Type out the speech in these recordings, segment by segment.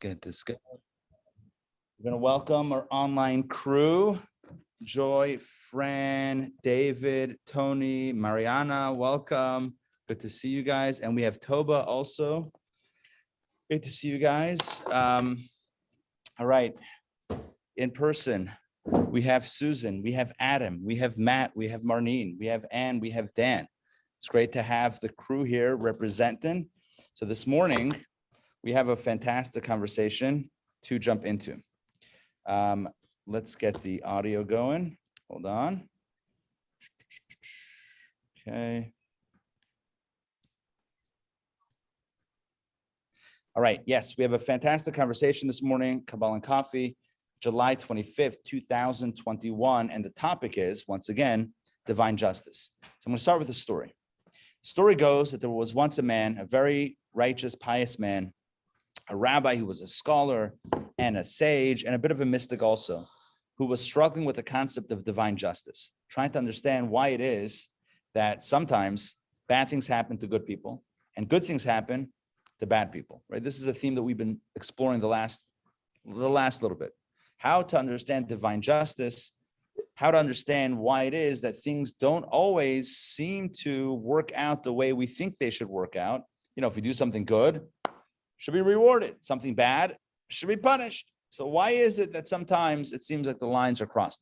Get this going. We're going to welcome our online crew. Joy, Fran, David, Tony, Mariana, welcome. Good to see you guys. And we have Toba also. Great to see you guys. All right. In person, we have Susan, we have Adam, we have Matt, we have Marnine, we have Ann, we have Dan. It's great to have the crew here representing. So this morning, we have a fantastic conversation to jump into. Let's get the audio going. Hold on. Okay. All right. Yes, we have a fantastic conversation this morning. Kabbalah Coffee, July 25th, 2021. And the topic is, once again, divine justice. So I'm going to start with a story. The story goes that there was once a man, a very righteous, pious man, a rabbi who was a scholar and a sage and a bit of a mystic also, who was struggling with the concept of divine justice, trying to understand why it is that sometimes bad things happen to good people and good things happen to bad people, right? This is a theme that we've been exploring the last little bit. How to understand divine justice, how to understand why it is that things don't always seem to work out the way we think they should work out. You know, if we do something good, should be rewarded. Something bad should be punished. So why is it that sometimes it seems like the lines are crossed?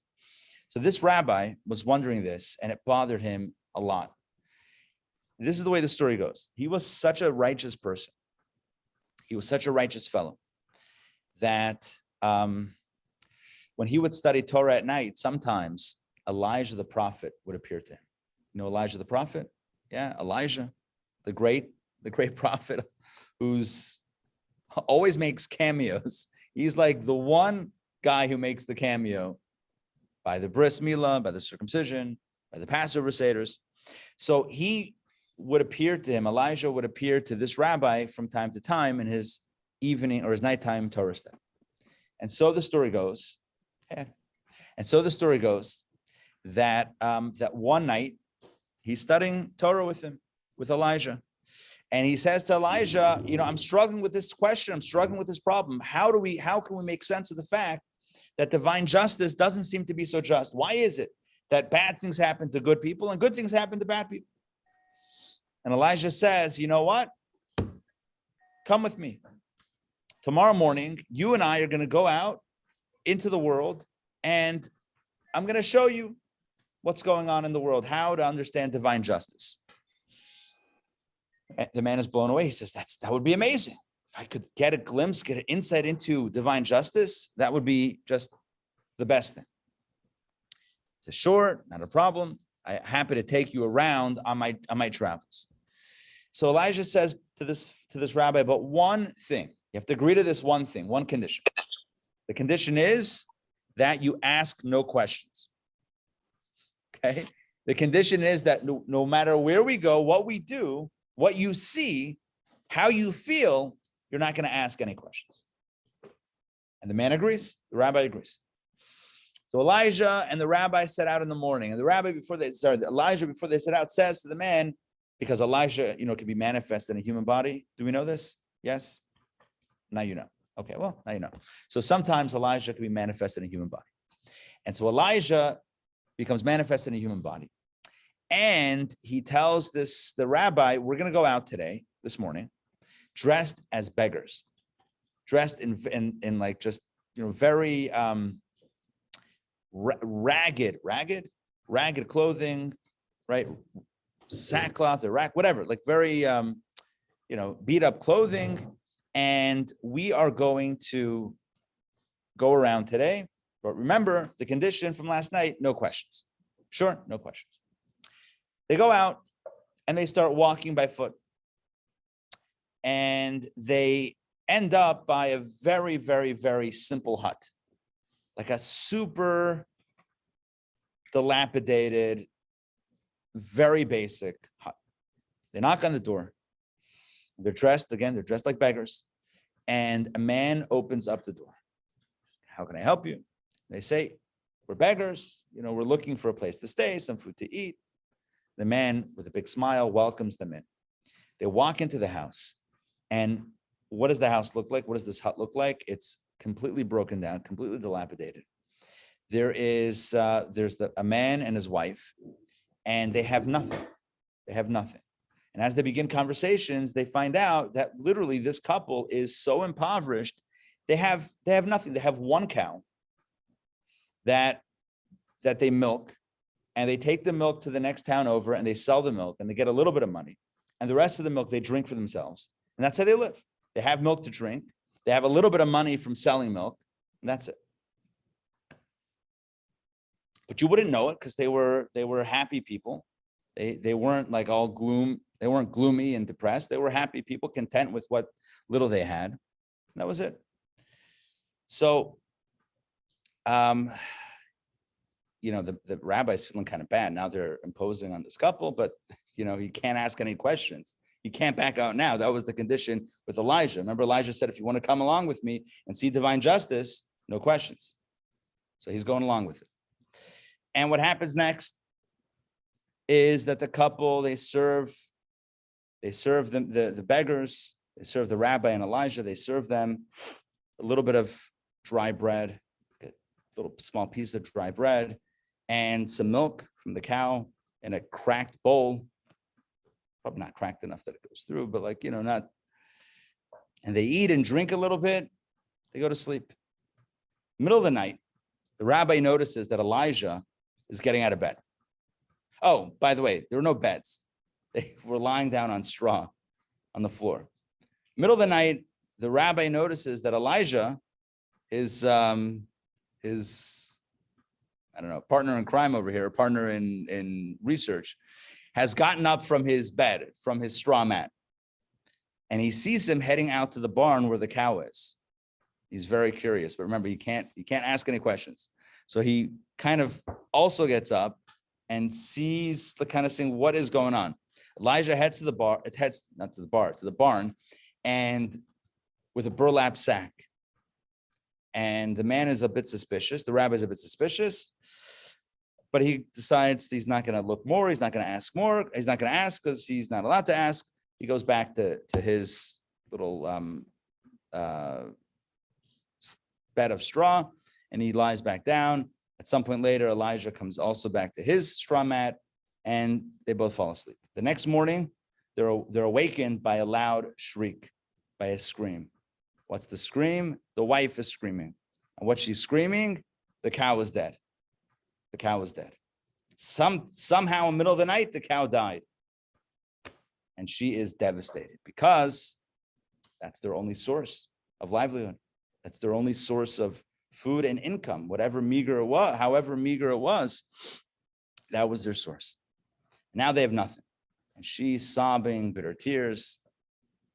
So this rabbi was wondering this, and it bothered him a lot. This is the way the story goes. He was such a righteous person. He was such a righteous fellow that when he would study Torah at night, sometimes Elijah the prophet would appear to him. You know Elijah the prophet? Yeah, Elijah, the great prophet who's always makes cameos. He's like the one guy who makes the cameo by the bris milah, by the circumcision, by the Passover seders. So he would appear to him, Elijah would appear to this rabbi from time to time in his evening or his nighttime Torah study. And so the story goes, that that one night he's studying Torah with him, with Elijah. And he says to Elijah, you know, I'm struggling with this question. I'm struggling with this problem. How can we make sense of the fact that divine justice doesn't seem to be so just? Why is it that bad things happen to good people and good things happen to bad people? And Elijah says, you know what? Come with me. Tomorrow morning, you and I are going to go out into the world, and I'm going to show you what's going on in the world, how to understand divine justice. The man is blown away. He says, that would be amazing. If I could get a glimpse, get an insight into divine justice, that would be just the best thing. He says, sure, not a problem. I'm happy to take you around on my travels. So Elijah says to this rabbi, but one thing, you have to agree to this one thing, one condition. The condition is that you ask no questions. Okay? The condition is that no matter where we go, what we do, what you see, how you feel, you're not going to ask any questions. And the man agrees. The rabbi agrees. So Elijah and the rabbi set out in the morning. And Elijah, before they set out, says to the man, because Elijah, can be manifested in a human body. Do we know this? Yes? Now you know. Okay, well, now you know. So sometimes Elijah can be manifested in a human body. And so Elijah becomes manifested in a human body. And he tells the rabbi, we're going to go out today, this morning, dressed as beggars, dressed in like just, very ragged clothing, right? Sackcloth or whatever, like very, beat up clothing. And we are going to go around today. But remember the condition from last night, no questions. Sure, no questions. They go out and they start walking by foot. And they end up by a very, very, very simple hut, like a super dilapidated, very basic hut. They knock on the door. They're dressed like beggars. And a man opens up the door. How can I help you? They say, we're beggars. We're looking for a place to stay, some food to eat. The man, with a big smile, welcomes them in. They walk into the house, and what does the house look like? What does this hut look like? It's completely broken down, completely dilapidated. There's a man and his wife, and they have nothing. They have nothing. And as they begin conversations, they find out that literally this couple is so impoverished. They have nothing. They have one cow that they milk, and they take the milk to the next town over, and they sell the milk, and they get a little bit of money. And the rest of the milk they drink for themselves. And that's how they live. They have milk to drink. They have a little bit of money from selling milk, and that's it. But you wouldn't know it because they were happy people. They weren't like all gloom. They weren't gloomy and depressed. They were happy people, content with what little they had. And that was it. So, the rabbi's feeling kind of bad. Now they're imposing on this couple, but, you can't ask any questions. You can't back out now. That was the condition with Elijah. Remember, Elijah said, if you want to come along with me and see divine justice, no questions. So he's going along with it. And what happens next is that the couple, they serve the beggars, they serve the rabbi and Elijah, they serve them a little bit of dry bread, a little small piece of dry bread, and some milk from the cow in a cracked bowl. Probably not cracked enough that it goes through, but not. And they eat and drink a little bit. They go to sleep. Middle of the night, the rabbi notices that Elijah is getting out of bed. Oh, by the way, there were no beds. They were lying down on straw on the floor. Middle of the night, the rabbi notices that Elijah, his partner in crime over here, partner in research, has gotten up from his bed, from his straw mat. And he sees him heading out to the barn where the cow is. He's very curious, but remember, you can't ask any questions. So he kind of also gets up and sees the kind of thing, what is going on? Elijah heads to the barn, and with a burlap sack. And the man is a bit suspicious. The rabbi is a bit suspicious, but he decides he's not going to look more. He's not going to ask more. He's not going to ask because he's not allowed to ask. He goes back to his little bed of straw, and he lies back down. At some point later, Elijah comes also back to his straw mat, and they both fall asleep. The next morning, they're awakened by a loud shriek, by a scream. What's the scream? The wife is screaming. And what she's screaming? The cow is dead. The cow is dead. Somehow in the middle of the night, the cow died. And she is devastated because that's their only source of livelihood. That's their only source of food and income, whatever meager it was, however meager it was, that was their source. Now they have nothing. And she's sobbing, bitter tears.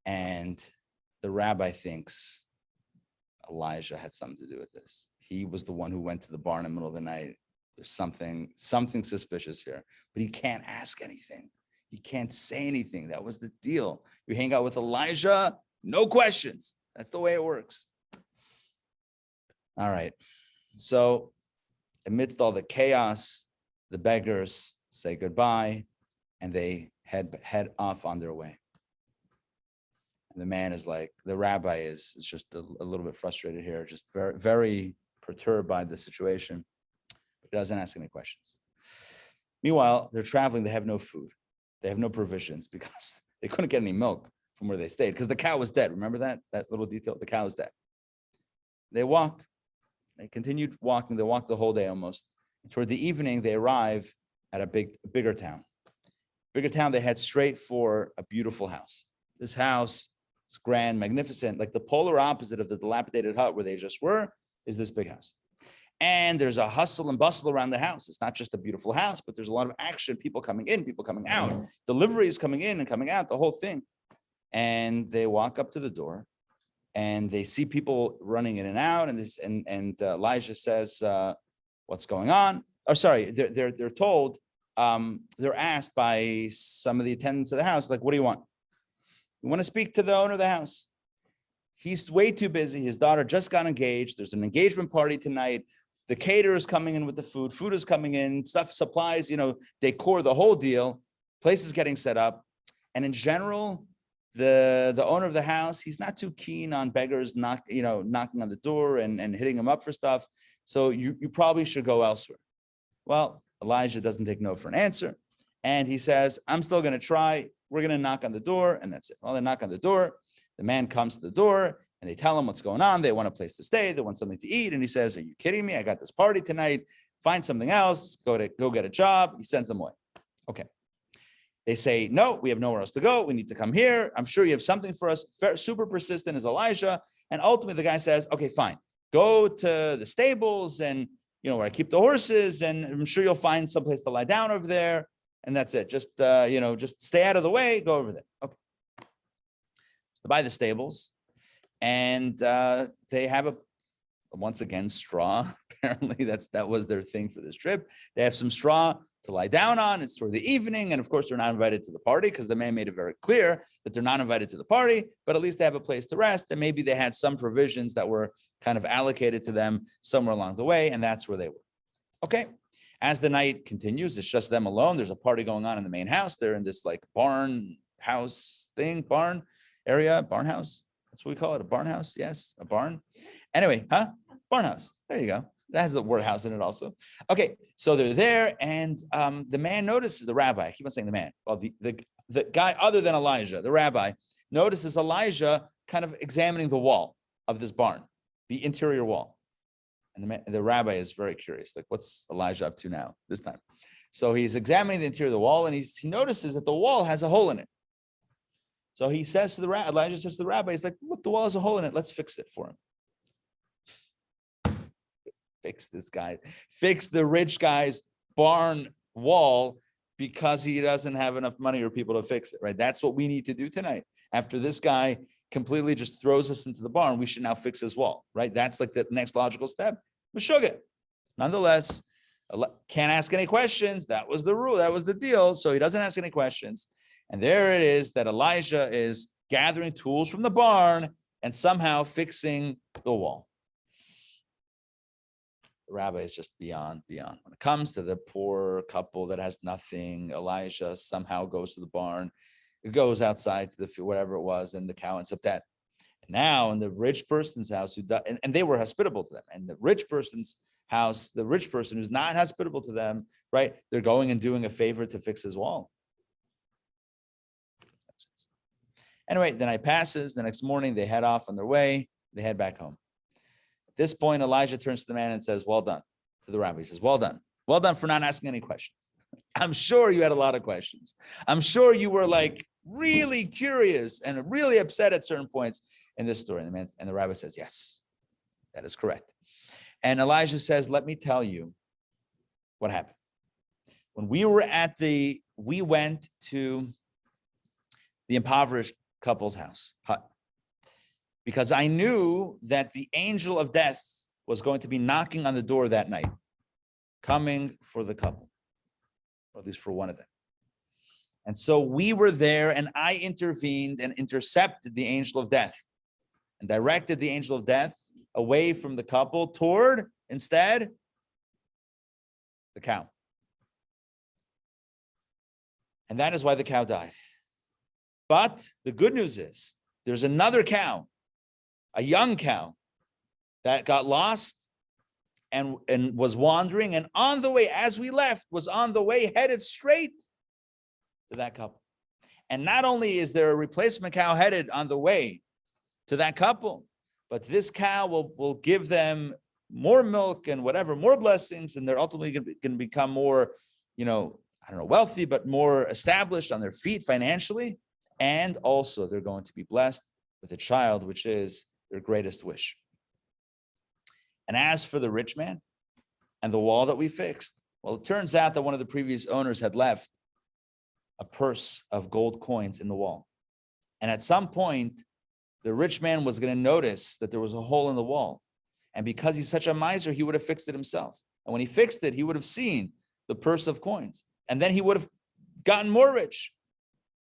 And the rabbi thinks Elijah had something to do with this. He was the one who went to the barn in the middle of the night. There's something suspicious here, but he can't ask anything. He can't say anything. That was the deal. You hang out with Elijah, no questions. That's the way it works. All right. So amidst all the chaos, the beggars say goodbye, and they head off on their way. And the man is like, the rabbi is just a little bit frustrated here, just very, very perturbed by the situation. He doesn't ask any questions. Meanwhile, they're traveling. They have no food. They have no provisions because they couldn't get any milk from where they stayed because the cow was dead. Remember that little detail? The cow is dead. They walk. They continued walking. They walked the whole day almost. And toward the evening, they arrive at a bigger town. Bigger town, they head straight for a beautiful house. This house is grand, magnificent. Like the polar opposite of the dilapidated hut where they just were is this big house. And there's a hustle and bustle around the house. It's not just a beautiful house, but there's a lot of action, people coming in, people coming out, deliveries coming in and coming out, the whole thing. And they walk up to the door and they see people running in and out. And Elijah says, what's going on? Oh, sorry, they're told, they're asked by some of the attendants of the house, like, what do you want? We want to speak to the owner of the house. He's way too busy. His daughter just got engaged. There's an engagement party tonight. The caterer is coming in with the food. Food is coming in, stuff, supplies, decor, the whole deal. Place is getting set up. And in general, the owner of the house, he's not too keen on beggars knocking on the door and hitting them up for stuff. So you probably should go elsewhere. Well, Elijah doesn't take no for an answer. And he says, I'm still going to try. We're going to knock on the door. And that's it. Well, they knock on the door. The man comes to the door and they tell him what's going on. They want a place to stay. They want something to eat. And he says, are you kidding me? I got this party tonight. Find something else. Go get a job. He sends them away. Okay. They say, no, we have nowhere else to go. We need to come here. I'm sure you have something for us. Super persistent is Elijah. And ultimately the guy says, okay, fine. Go to the stables and, where I keep the horses. And I'm sure you'll find someplace to lie down over there. And that's it. Just, just stay out of the way. Go over there. Okay. So by the stables. And they have once again, straw. Apparently that was their thing for this trip. They have some straw to lie down on. It's for the evening. And of course, they're not invited to the party because the man made it very clear that they're not invited to the party, but at least they have a place to rest. And maybe they had some provisions that were kind of allocated to them somewhere along the way. And that's where they were. Okay. As the night continues, it's just them alone. There's a party going on in the main house. They're in this like barn house thing, barn area, barn house. That's what we call it. A barn house. Yes. A barn. Anyway, barn house. There you go. That has the word house in it also. Okay, so they're there, and the man notices, the rabbi, I keep on saying the man, well, the guy other than Elijah, the rabbi, notices Elijah kind of examining the wall of this barn, the interior wall. And the rabbi is very curious, like, what's Elijah up to now, this time? So he's examining the interior of the wall, and he notices that the wall has a hole in it. So he says to Elijah says to the rabbi, he's like, look, the wall has a hole in it, let's fix it for him. Fix this guy, fix the rich guy's barn wall because he doesn't have enough money or people to fix it, right? That's what we need to do tonight. After this guy completely just throws us into the barn, we should now fix his wall, right? That's like the next logical step. Meshuggah. Nonetheless, can't ask any questions. That was the rule. That was the deal. So he doesn't ask any questions. And there it is that Elijah is gathering tools from the barn and somehow fixing the wall. The rabbi is just beyond. When it comes to the poor couple that has nothing, Elijah somehow goes to the barn. It goes outside to the field, whatever it was, and the cow ends up dead. And now in the rich person's house, and they were hospitable to them. And the rich person's house, the rich person who's not hospitable to them, right? They're going and doing a favor to fix his wall. Anyway, the night passes. The next morning, they head off on their way. They head back home. At this point, Elijah turns to the man and says, well done. To the rabbi, he says, well done. Well done for not asking any questions. I'm sure you had a lot of questions. I'm sure you were like really curious and really upset at certain points in this story. And the rabbi says, yes, that is correct. And Elijah says, let me tell you what happened. When we went to the impoverished couple's hut. Because I knew that the angel of death was going to be knocking on the door that night, coming for the couple, or at least for one of them. And so we were there, and I intervened and intercepted the angel of death and directed the angel of death away from the couple toward, instead, the cow. And that is why the cow died. But the good news is there's another cow, a young cow that got lost and was wandering, and on the way, as we left, was on the way headed straight to that couple. And not only is there a replacement cow headed on the way to that couple, but this cow will give them more milk and whatever, more blessings, and they're ultimately going to become more, wealthy, but more established on their feet financially. And also they're going to be blessed with a child, which is their greatest wish. And as for the rich man and the wall that we fixed, well, it turns out that one of the previous owners had left a purse of gold coins in the wall. And at some point, the rich man was going to notice that there was a hole in the wall. And because he's such a miser, he would have fixed it himself. And when he fixed it, he would have seen the purse of coins. And then he would have gotten more rich.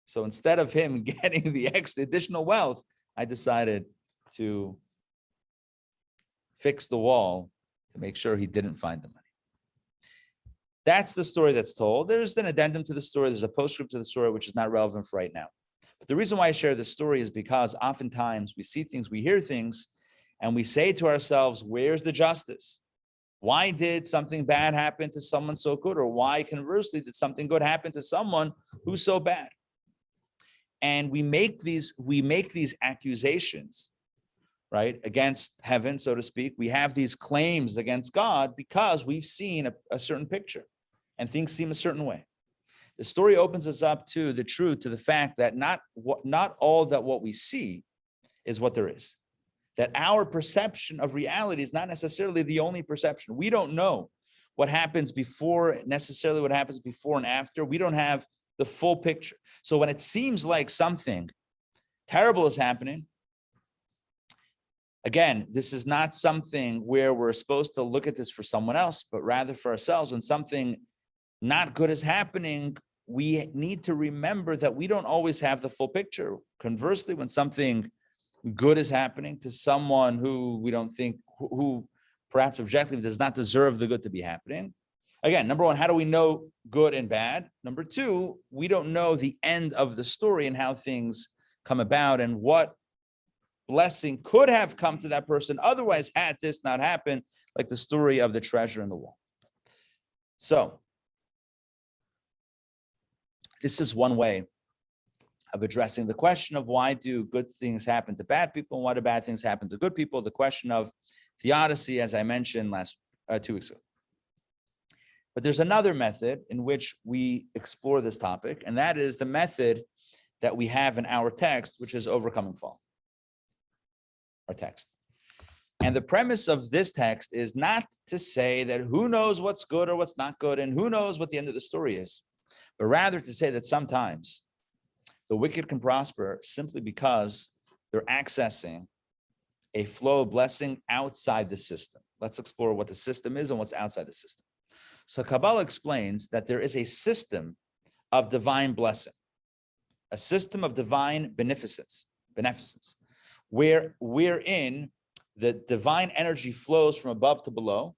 So instead of him getting the additional wealth, I decided to fix the wall to make sure he didn't find the money. That's the story that's told. There's an addendum to the story. There's a postscript to the story, which is not relevant for right now. But the reason why I share this story is because oftentimes we see things, we hear things, and we say to ourselves, where's the justice? Why did something bad happen to someone so good? Or why, conversely, did something good happen to someone who's so bad? And we make these accusations, right, against heaven, so to speak. We have these claims against God because we've seen a certain picture and things seem a certain way. The story opens us up to the truth, to the fact that not all that what we see is what there is. That our perception of reality is not necessarily the only perception. We don't know what happens before, necessarily what happens before and after. We don't have the full picture. So when it seems like something terrible is happening, again, this is not something where we're supposed to look at this for someone else, but rather for ourselves. When something not good is happening, we need to remember that we don't always have the full picture. Conversely, when something good is happening to someone who we don't think, who perhaps objectively does not deserve the good to be happening. Again, number one, how do we know good and bad? Number two, we don't know the end of the story and how things come about and what blessing could have come to that person otherwise had this not happened, like the story of the treasure in the wall. So this is one way of addressing the question of why do good things happen to bad people and why do bad things happen to good people, the question of theodicy, as I mentioned 2 weeks ago. But there's another method in which we explore this topic, and that is the method that we have in our text, which is overcoming fall, our text. And the premise of this text is not to say that who knows what's good or what's not good and who knows what the end of the story is, but rather to say that sometimes the wicked can prosper simply because they're accessing a flow of blessing outside the system. Let's explore what the system is and what's outside the system. So Kabbalah explains that there is a system of divine blessing, a system of divine beneficence, wherein the divine energy flows from above to below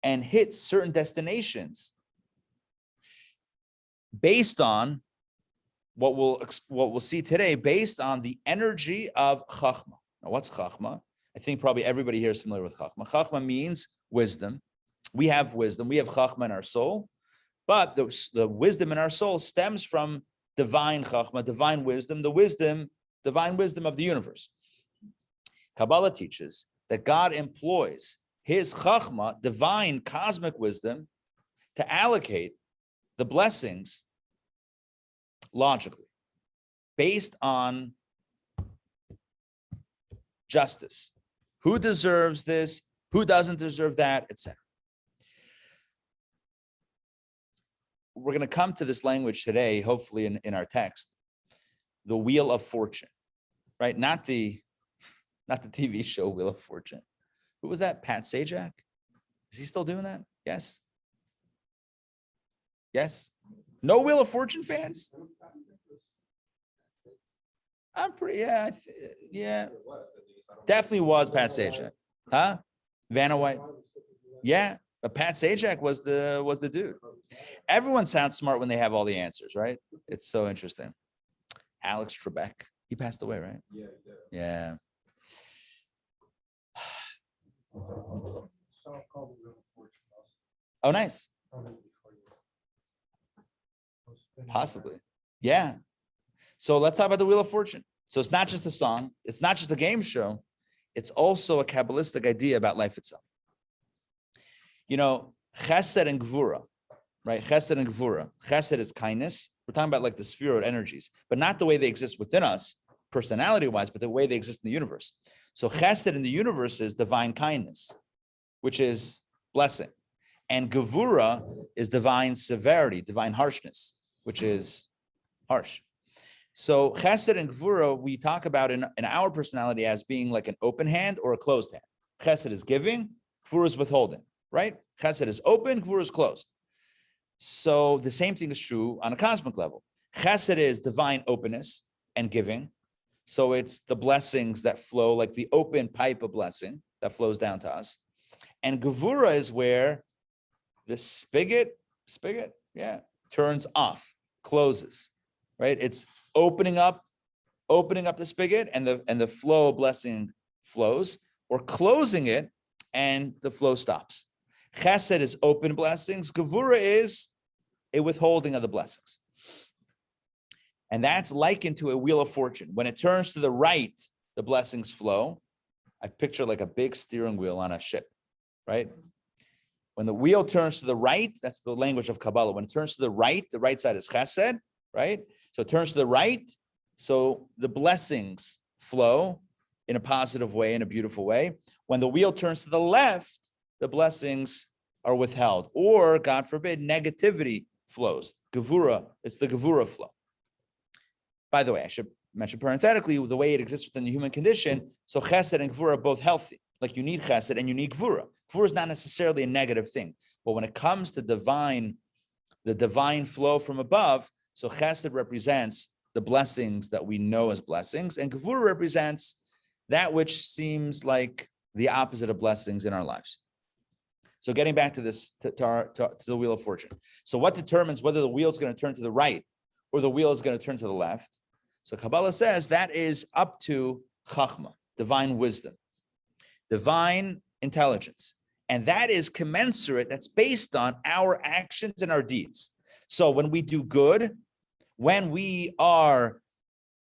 and hits certain destinations based on what we'll see today, based on the energy of chochmah. Now, what's chochmah? I think probably everybody here is familiar with chochmah. Chochmah means wisdom. We have wisdom. We have chochmah in our soul, but the wisdom in our soul stems from divine chochmah, divine wisdom, divine wisdom of the universe. Kabbalah teaches that God employs his chochmah, divine cosmic wisdom, to allocate the blessings logically, based on justice. Who deserves this? Who doesn't deserve that, etc. We're going to come to this language today, hopefully in our text, the Wheel of Fortune, right? Not the TV show Wheel of Fortune. Who was that? Pat Sajak? Is he still doing that? Yes. Yes. No Wheel of Fortune fans? I'm pretty, yeah. Definitely was Pat Sajak. Huh? Vanna White. Yeah, but Pat Sajak was the dude. Everyone sounds smart when they have all the answers, right? It's so interesting. Alex Trebek. He passed away, right? Yeah, he did. Yeah. Oh, nice. Possibly. Yeah. So let's talk about the Wheel of Fortune. So it's not just a song. It's not just a game show. It's also a Kabbalistic idea about life itself. You know, chesed and gvura, right? Chesed and gvura. Chesed is kindness. We're talking about like the sphere of energies, but not the way they exist within us, personality-wise, but the way they exist in the universe. So chesed in the universe is divine kindness, which is blessing. And gevura is divine severity, divine harshness, which is harsh. So chesed and gvura, we talk about in our personality as being like an open hand or a closed hand. Chesed is giving, gvura is withholding, right? Chesed is open, gvura is closed. So the same thing is true on a cosmic level. Chesed is divine openness and giving. So it's the blessings that flow, like the open pipe of blessing that flows down to us. And gevura is where the spigot, turns off, closes, right? It's opening up the spigot, and the flow of blessing flows, or closing it and the flow stops. Chesed is open blessings. Gevura is a withholding of the blessings. And that's likened to a wheel of fortune. When it turns to the right, the blessings flow. I picture like a big steering wheel on a ship, right? When the wheel turns to the right, that's the language of Kabbalah. When it turns to the right side is chesed, right? So it turns to the right, so the blessings flow in a positive way, in a beautiful way. When the wheel turns to the left, the blessings are withheld, or God forbid, negativity flows. Gevura, it's the Gevura flow. By the way, I should mention parenthetically the way it exists within the human condition. So chesed and Gevura are both healthy. Like you need chesed and you need Gevura. Gevura is not necessarily a negative thing, but when it comes to the divine flow from above, so chesed represents the blessings that we know as blessings, and Gevura represents that which seems like the opposite of blessings in our lives. So getting back to this, to the wheel of fortune. So what determines whether the wheel is going to turn to the right or the wheel is going to turn to the left? So Kabbalah says that is up to chochmah, divine wisdom, divine intelligence. And that is commensurate, that's based on our actions and our deeds. So when we do good, when we are,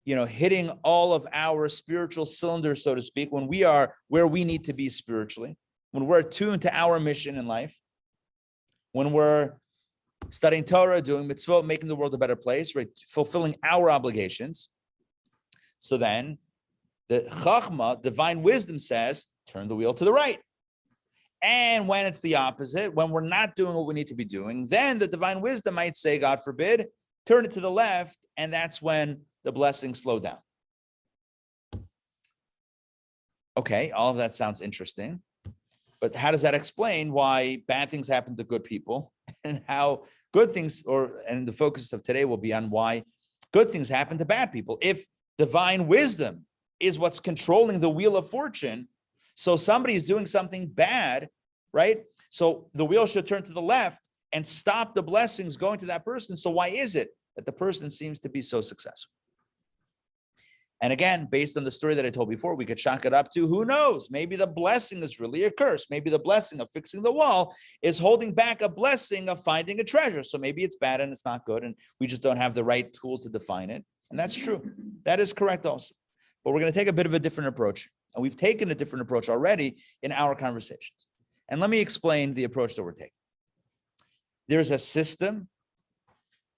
hitting all of our spiritual cylinders, so to speak, when we are where we need to be spiritually, when we're attuned to our mission in life, when we're studying Torah, doing mitzvot, making the world a better place, right? Fulfilling our obligations. So then the chochmah, divine wisdom, says, turn the wheel to the right. And when it's the opposite, when we're not doing what we need to be doing, then the divine wisdom might say, God forbid, turn it to the left, and that's when the blessings slow down. Okay, all of that sounds interesting. But how does that explain why bad things happen to good people, and how good things, and the focus of today will be on why good things happen to bad people? If divine wisdom is what's controlling the wheel of fortune, so somebody is doing something bad, right? So the wheel should turn to the left and stop the blessings going to that person. So why is it that the person seems to be so successful? And again, based on the story that I told before, we could chalk it up to, who knows? Maybe the blessing is really a curse. Maybe the blessing of fixing the wall is holding back a blessing of finding a treasure. So maybe it's bad and it's not good, and we just don't have the right tools to define it. And that's true. That is correct also. But we're going to take a bit of a different approach. And we've taken a different approach already in our conversations. And let me explain the approach that we're taking. There's a system,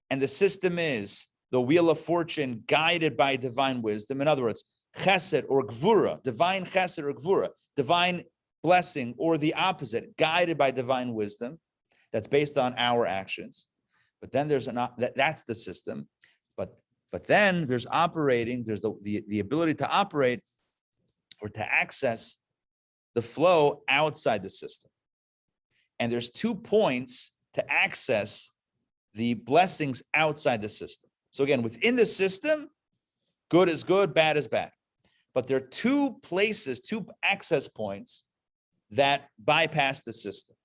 and the system is the wheel of fortune guided by divine wisdom. In other words, chesed or gvura, divine chesed or gvura, divine blessing, or the opposite, guided by divine wisdom. That's based on our actions. But then that's the system. But then there's the ability to operate or to access the flow outside the system. And there's 2 points to access the blessings outside the system. So again, within the system, good is good, bad is bad. But there are 2 places, 2 access points that bypass the system.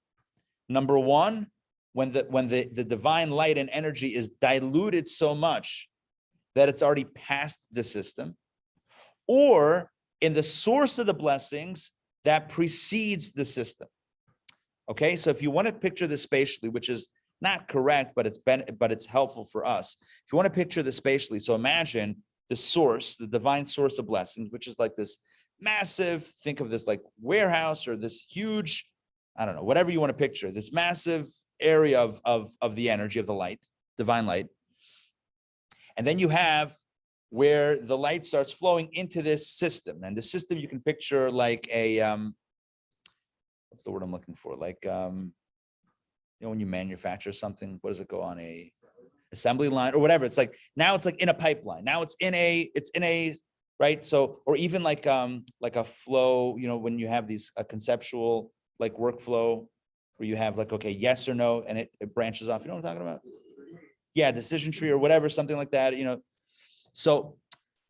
Number one, when the divine light and energy is diluted so much that it's already past the system, or in the source of the blessings that precedes the system. Okay, so if you want to picture this spatially, which is not correct, but it's helpful for us. If you want to picture this spatially, so imagine the source, the divine source of blessings, which is like this massive, think of this like warehouse or this huge, I don't know, whatever you want to picture, this massive area of the energy of the light, divine light. And then you have where the light starts flowing into this system. And the system you can picture like a, what's the word I'm looking for? Like, when you manufacture something, what does it go on, a assembly line or whatever? It's like, now it's like in a pipeline. Now it's in a, right? So, or even like a flow, when you have these, a conceptual like workflow where you have like, okay, yes or no, and it branches off. You know what I'm talking about? Yeah, decision tree or whatever, something like that, So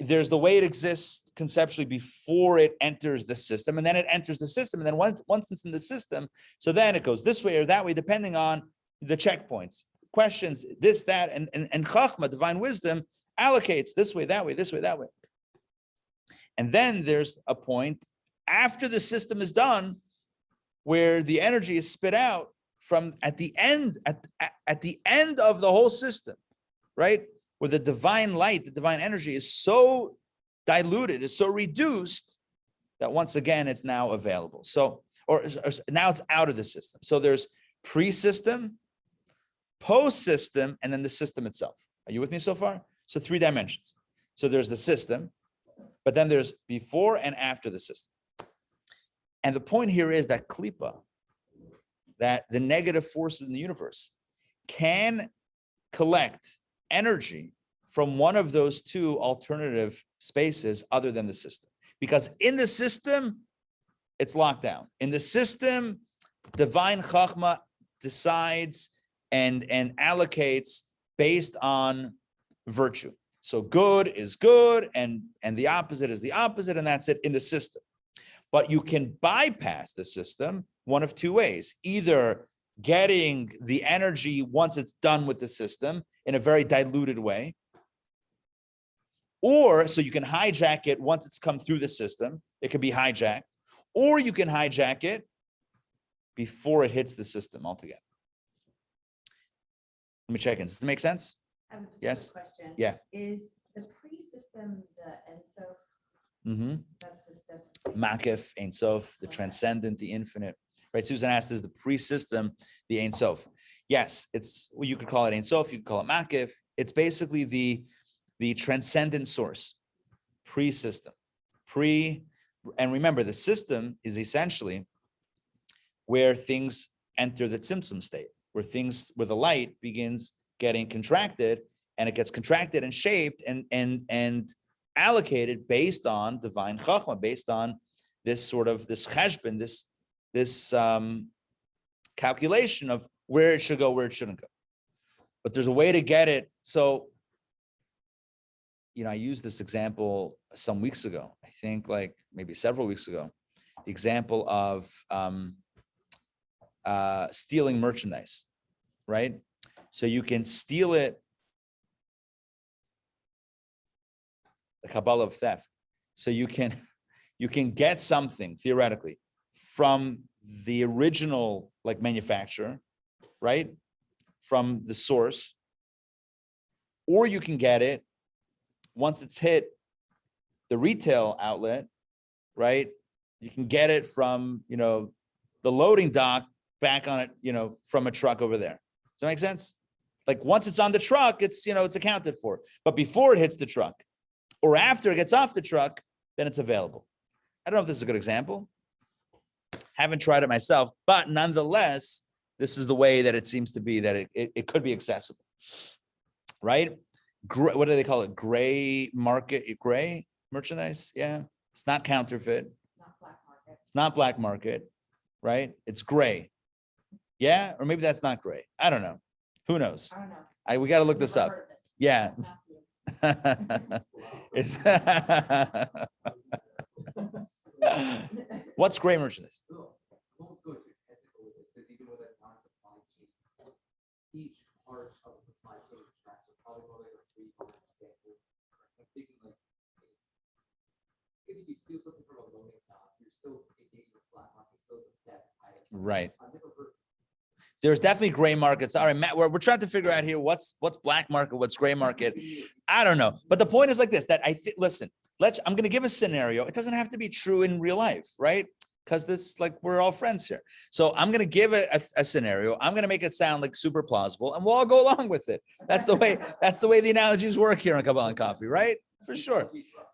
there's the way it exists conceptually before it enters the system, and then it enters the system, and then once it's in the system, so then it goes this way or that way, depending on the checkpoints, questions, this, that, and chochmah, divine wisdom, allocates this way, that way, this way, that way. And then there's a point after the system is done where the energy is spit out from at the end of the whole system, right? Where the divine light, the divine energy is so diluted, is so reduced that once again, it's now available. So, or now it's out of the system. So there's pre-system, post-system, and then the system itself. Are you with me so far? So 3 dimensions. So there's the system, but then there's before and after the system. And the point here is that klipa, that the negative forces in the universe can collect energy from one of those 2 alternative spaces other than the system. Because in the system, it's locked down. In the system, divine chochmah decides and allocates based on virtue. So good is good, and the opposite is the opposite, and that's it in the system. But you can bypass the system one of 2 ways. Either getting the energy once it's done with the system in a very diluted way, or so you can hijack it once it's come through the system. It can be hijacked, or you can hijack it before it hits the system altogether. Let me check in. Does it make sense? Yes. Question. Yeah. Is the pre-system the Ensof? Mm-hmm. That's Makif, Ein Sof, the transcendent, the infinite. Right? Susan asked, is the pre-system the Ein Sof? Yes, it's, well, you could call it Ein Sof, you could call it Makif. It's basically the transcendent source, pre-system. And remember, the system is essentially where things enter the Tzimtzum state, where the light begins getting contracted, and it gets contracted and shaped and allocated based on divine chochmah, based on this cheshbon, this calculation of where it should go, where it shouldn't go. But there's a way to get it. So, I used this example some weeks ago, I think like maybe several weeks ago, the example of stealing merchandise, right? So you can steal it, the Kabbalah of theft. So you can get something theoretically from the original manufacturer, right? From the source, or you can get it once it's hit the retail outlet, right? You can get it from, the loading dock back on it, from a truck over there. Does that make sense? Like once it's on the truck, it's accounted for. But before it hits the truck or after it gets off the truck, then it's available. I don't know if this is a good example. Haven't tried it myself, but nonetheless, this is the way that it seems to be that it could be accessible, right? What do they call it? Gray merchandise? Yeah. It's not counterfeit. not black market. It's not black market, right? It's gray. Yeah. Or maybe that's not gray. I don't know. Who knows? I don't know. We got to look this up. Yeah. What's gray merchandise? Each part of the supply chain tracks are probably more like a 3-part example. I'm thinking like, if you steal something from a loading dock, you're still engaging with black market, still a theft item. Right. I've never heard. There's definitely gray markets. All right, Matt, we're trying to figure out here what's black market, what's gray market. I don't know. But the point is like this, that listen, I'm going to give a scenario. It doesn't have to be true in real life, right? Because we're all friends here. So I'm going to give a scenario. I'm going to make it sound like super plausible, and we'll all go along with it. That's the way the analogies work here on Kabbalah Coffee, right? For sure.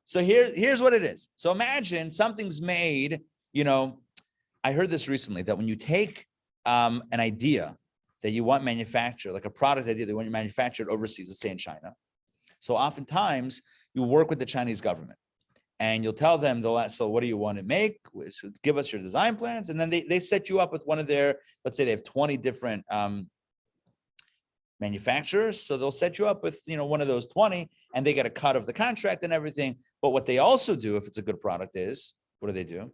So here's what it is. So imagine something's made, I heard this recently, that when you take an idea that you want manufactured, like a product idea that you want manufactured overseas, let's say in China. So oftentimes you work with the Chinese government. And you'll tell them, so what do you want to make? So give us your design plans. And then they set you up with one of their, let's say they have 20 different manufacturers. So they'll set you up with, one of those 20, and they get a cut of the contract and everything. But what they also do, if it's a good product, is, what do they do?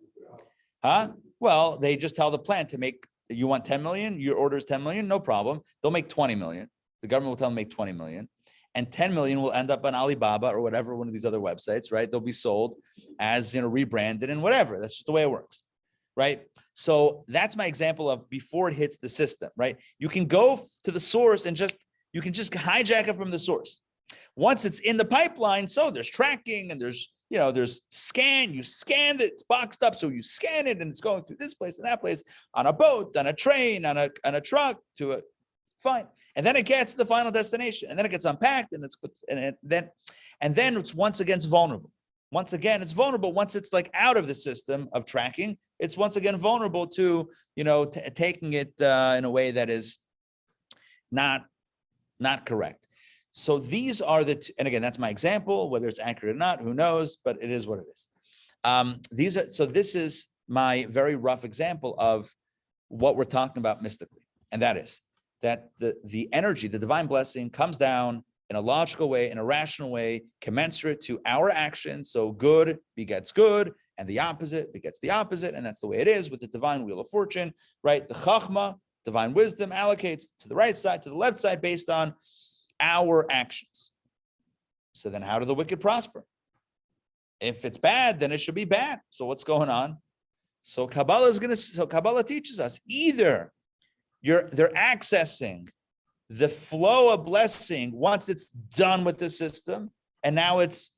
Well, they just tell the plant to make, you want 10 million, your order is 10 million, no problem. They'll make 20 million. The government will tell them to make 20 million. and 10 million will end up on Alibaba or whatever, one of these other websites, right? They'll be sold as, rebranded and whatever. That's just the way it works, right? So that's my example of before it hits the system, right? You can go to the source and you can just hijack it from the source. Once it's in the pipeline, so there's tracking and there's scan, you scan it, it's boxed up. So you scan it and it's going through this place and that place on a boat, on a train, on a truck to a fine. And then it gets to the final destination and then it gets unpacked and then it's once again vulnerable. Once again, it's vulnerable. Once it's like out of the system of tracking, it's once again vulnerable to, taking it in a way that is not correct. So these are and again, that's my example, whether it's accurate or not, who knows, but it is what it is. This is my very rough example of what we're talking about mystically. And that is that the energy, the divine blessing comes down in a logical way, in a rational way, commensurate to our actions. So good begets good, and the opposite begets the opposite. And that's the way it is with the divine wheel of fortune, right? The chochmah, divine wisdom, allocates to the right side, to the left side, based on our actions. So then how do the wicked prosper? If it's bad, then it should be bad. So what's going on? So Kabbalah teaches us either they're accessing the flow of blessing once it's done with the system, and now it's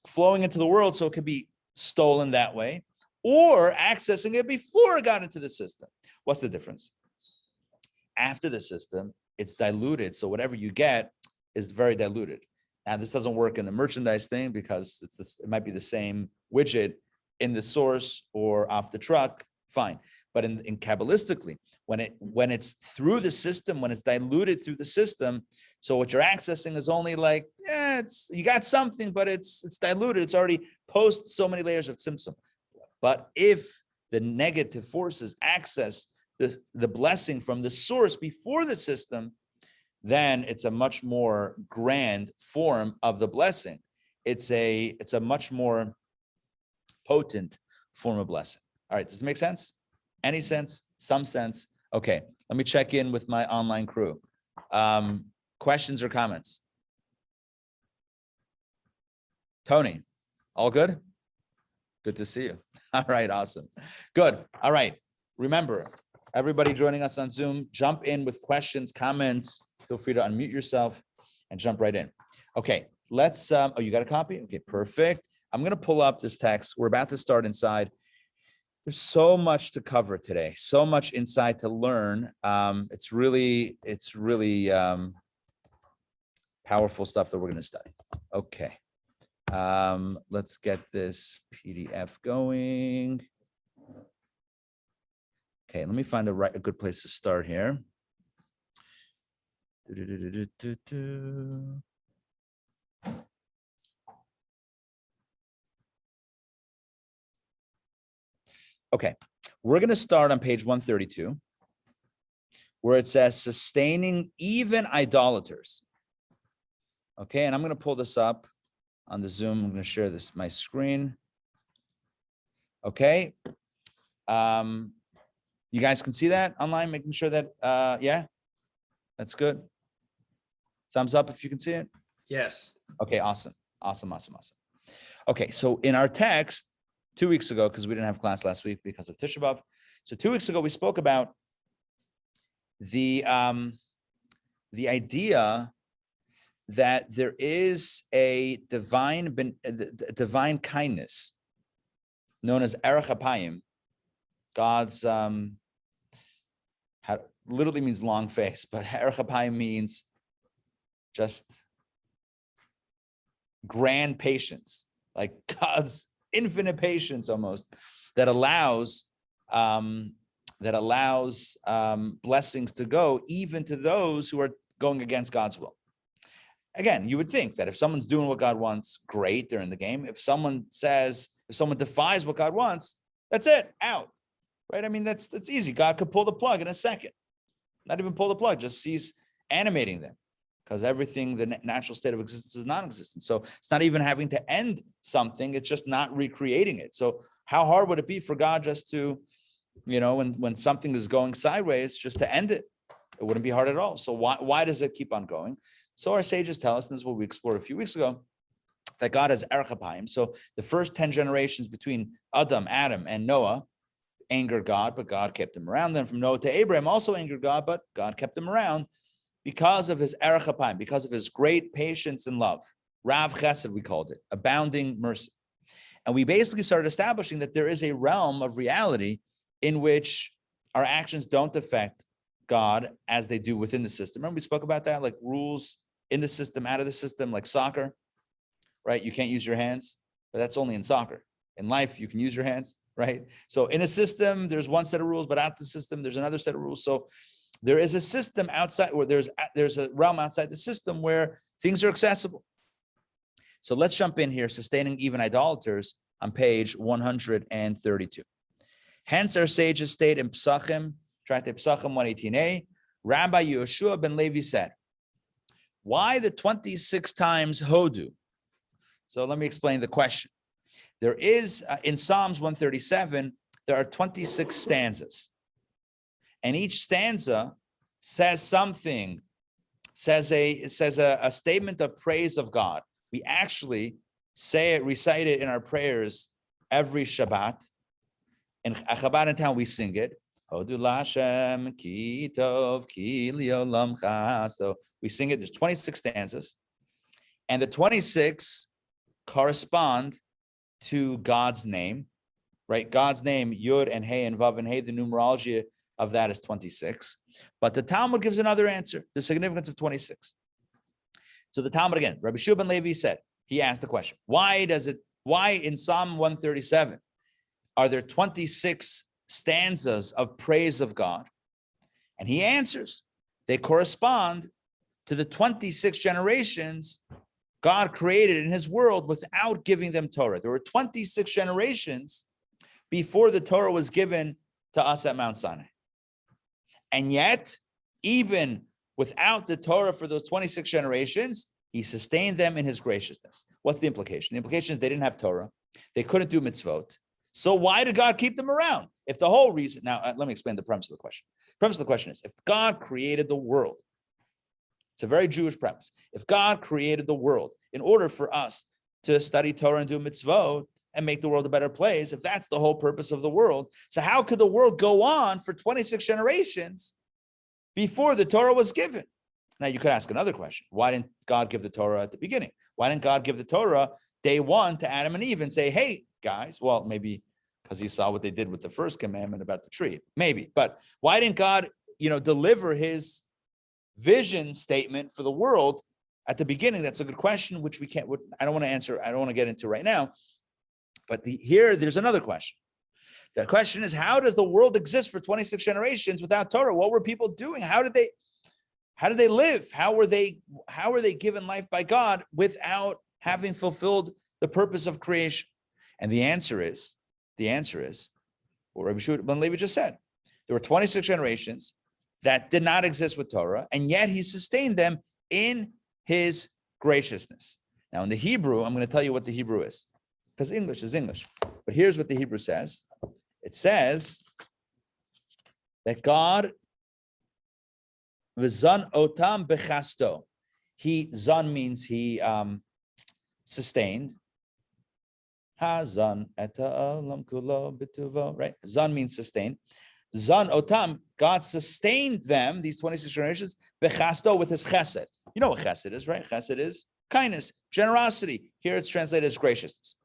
flowing into the world, so it could be stolen that way, or accessing it before it got into the system. What's the difference? After the system, it's diluted, so whatever you get is very diluted. Now, this doesn't work in the merchandise thing because it might be the same widget in the source or off the truck, fine. But in Kabbalistically, when it's through the system, when it's diluted through the system, so what you're accessing is only like, you got something, but it's diluted. It's already post so many layers of tzimtzum. But if the negative forces access the blessing from the source before the system, then it's a much more grand form of the blessing. It's a much more potent form of blessing. All right, does it make sense? Any sense? Some sense? Okay, let me check in with my online crew. Questions or comments? Tony, all good? Good to see you. All right, awesome. Good. All right. Remember, everybody joining us on Zoom, jump in with questions, comments. Feel free to unmute yourself and jump right in. Okay, let's, oh, you got a copy? Okay, perfect. I'm going to pull up this text. We're about to start inside. There's so much to cover today, so much insight to learn. It's really powerful stuff that we're going to study. Okay, let's get this PDF going. Okay, let me find a good place to start here. Okay, we're going to start on page 132, where it says sustaining even idolaters. Okay, and I'm going to pull this up on the Zoom. I'm going to share my screen. Okay. You guys can see that online, making sure that, yeah, that's good. Thumbs up if you can see it. Yes. Okay, awesome. Okay, so in our text, 2 weeks ago, because we didn't have class last week because of Tisha B'Av. So 2 weeks ago, we spoke about the idea that there is a divine kindness known as Erech Apayim. God's literally means long face, but Erech Apayim means just grand patience, like God's infinite patience almost, that allows blessings to go even to those who are going against God's will. Again, you would think that if someone's doing what God wants, great, they're in the game. If someone defies what God wants, that's it, out. Right? I mean, that's easy. God could pull the plug in a second. Not even pull the plug, just cease animating them. Because everything, the natural state of existence is non-existent. So it's not even having to end something, it's just not recreating it. So how hard would it be for God just to, when something is going sideways, just to end it? It wouldn't be hard at all. So why does it keep on going? So our sages tell us, and this is what we explored a few weeks ago, that God has erech apayim. So the first 10 generations between Adam and Noah angered God, but God kept him around. Then from Noah to Abraham also angered God, but God kept him around because of his erech apayim, because of his great patience and love. Rav Chesed, we called it, abounding mercy. And we basically started establishing that there is a realm of reality in which our actions don't affect God as they do within the system. Remember we spoke about that, like rules in the system, out of the system, like soccer, right? You can't use your hands, but that's only in soccer. In life, you can use your hands, right? So in a system, there's one set of rules, but out the system, there's another set of rules. So there is a system outside, or there's a realm outside the system where things are accessible. So let's jump in here, sustaining even idolaters on page 132. Hence our sages state in Psachim, Tractate Psachim 118a, Rabbi Yehoshua ben Levi said, why the 26 times Hodu? So let me explain the question. There is, in Psalms 137, there are 26 stanzas. And each stanza says something, says a statement of praise of God. We actually recite it in our prayers every Shabbat. In Chabad in town, we sing it. Hodu Lashem ki tov ki liolam chas. So we sing it. There's 26 stanzas, and the 26 correspond to God's name, right? God's name, Yud and Hey and Vav and Hey. The numerology of that is 26. But the Talmud gives another answer: the significance of 26. So the Talmud again, Rabbi Yehoshua ben Levi said, he asked the question, why in Psalm 137 are there 26 stanzas of praise of God? And he answers, they correspond to the 26 generations God created in his world without giving them Torah. There were 26 generations before the Torah was given to us at Mount Sinai. And yet, even without the Torah for those 26 generations, he sustained them in his graciousness. What's the implication? The implication is they didn't have Torah. They couldn't do mitzvot. So why did God keep them around? If the whole reason, now let me explain the premise of the question. The premise of the question is, if God created the world, it's a very Jewish premise. If God created the world in order for us to study Torah and do mitzvot and make the world a better place, if that's the whole purpose of the world, so how could the world go on for 26 generations before the Torah was given? Now you could ask another question. Why didn't God give the Torah at the beginning? Why didn't God give the Torah day one to Adam and Eve and say, hey, guys, well, maybe because he saw what they did with the first commandment about the tree, maybe. But why didn't God, deliver his vision statement for the world at the beginning? That's a good question, which I don't want to answer. I don't want to get into right now. But there's another question. The question is, how does the world exist for 26 generations without Torah? What were people doing? How did they live? How were they given life by God without having fulfilled the purpose of creation? And the answer is what Rabbi Yehoshua ben Levi just said. There were 26 generations that did not exist with Torah, and yet he sustained them in his graciousness. Now in the Hebrew, I'm going to tell you what the Hebrew is, because English is English. But here's what the Hebrew says. It says that God v'zan otam bechasto. Zan means he sustained. Ha-zan eta olam kulo b'tuvo, right? Zan means sustained. Zan otam, God sustained them, these 26 generations, bechasto, with his chesed. You know what chesed is, right? Chesed is kindness, generosity. Here it's translated as graciousness.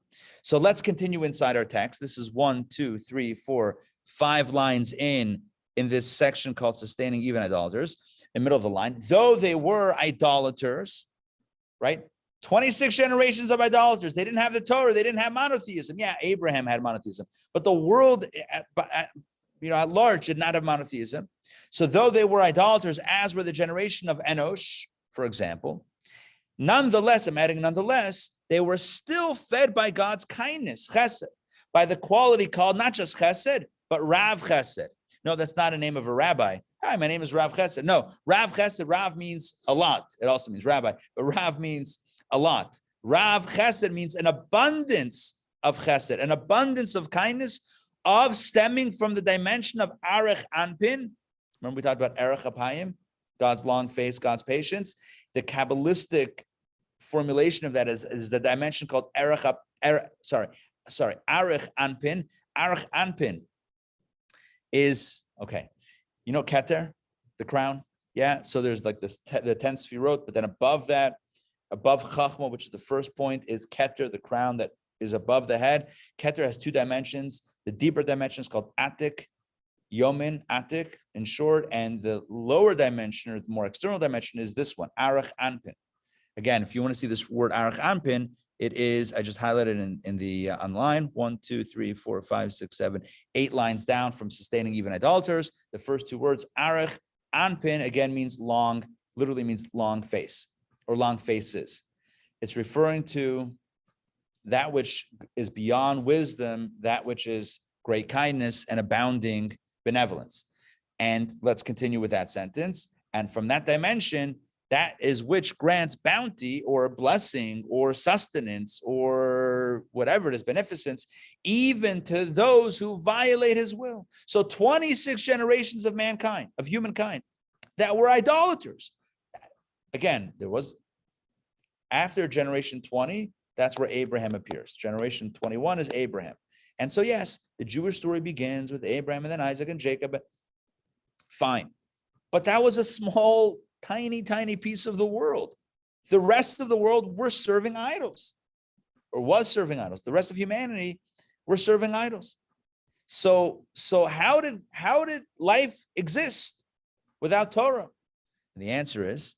So let's continue inside our text. This is 1, 2, 3, 4, 5 lines in this section called sustaining even idolaters. In the middle of the line, though they were idolaters, right? 26 generations of idolaters. They didn't have the Torah. They didn't have monotheism. Yeah, Abraham had monotheism, but the world at large did not have monotheism. So though they were idolaters, as were the generation of Enosh, for example, nonetheless, I'm adding nonetheless, they were still fed by God's kindness, chesed, by the quality called not just chesed, but Rav Chesed. No, that's not a name of a rabbi. Hi, my name is Rav Chesed. No, Rav Chesed, Rav means a lot. It also means rabbi, but Rav means a lot. Rav Chesed means an abundance of chesed, an abundance of kindness, of stemming from the dimension of arech anpin. Remember we talked about erech apayim, God's long face, God's patience. the Kabbalistic formulation of that is the dimension called Arich Anpin. Arich Anpin is, okay, you know Keter, the crown? Yeah, so there's like this, the 10 sfirot, but then above that, above chochmah, which is the first point, is Keter, the crown that is above the head. Keter has two dimensions. The deeper dimension is called Atik, Yomin, Atik, in short, and the lower dimension, or the more external dimension, is this one, Arich Anpin. Again, if you want to see this word Arich Anpin, it is, I just highlighted in the online, 1, 2, 3, 4, 5, 6, 7, 8 lines down from sustaining even idolaters. The first two words, Arich Anpin, again means long, literally means long face or long faces. It's referring to that which is beyond wisdom, that which is great kindness and abounding benevolence. And let's continue with that sentence. And from that dimension, that is which grants bounty or blessing or sustenance or whatever it is, beneficence, even to those who violate his will. So 26 generations of mankind, of humankind, that were idolaters. Again, there was, after generation 20, that's where Abraham appears. Generation 21 is Abraham. And so, yes, the Jewish story begins with Abraham and then Isaac and Jacob. Fine. But that was a small, tiny piece of the world. The rest of the world were serving idols, or was serving idols. The rest of humanity were serving idols. So how did life exist without Torah? And the answer is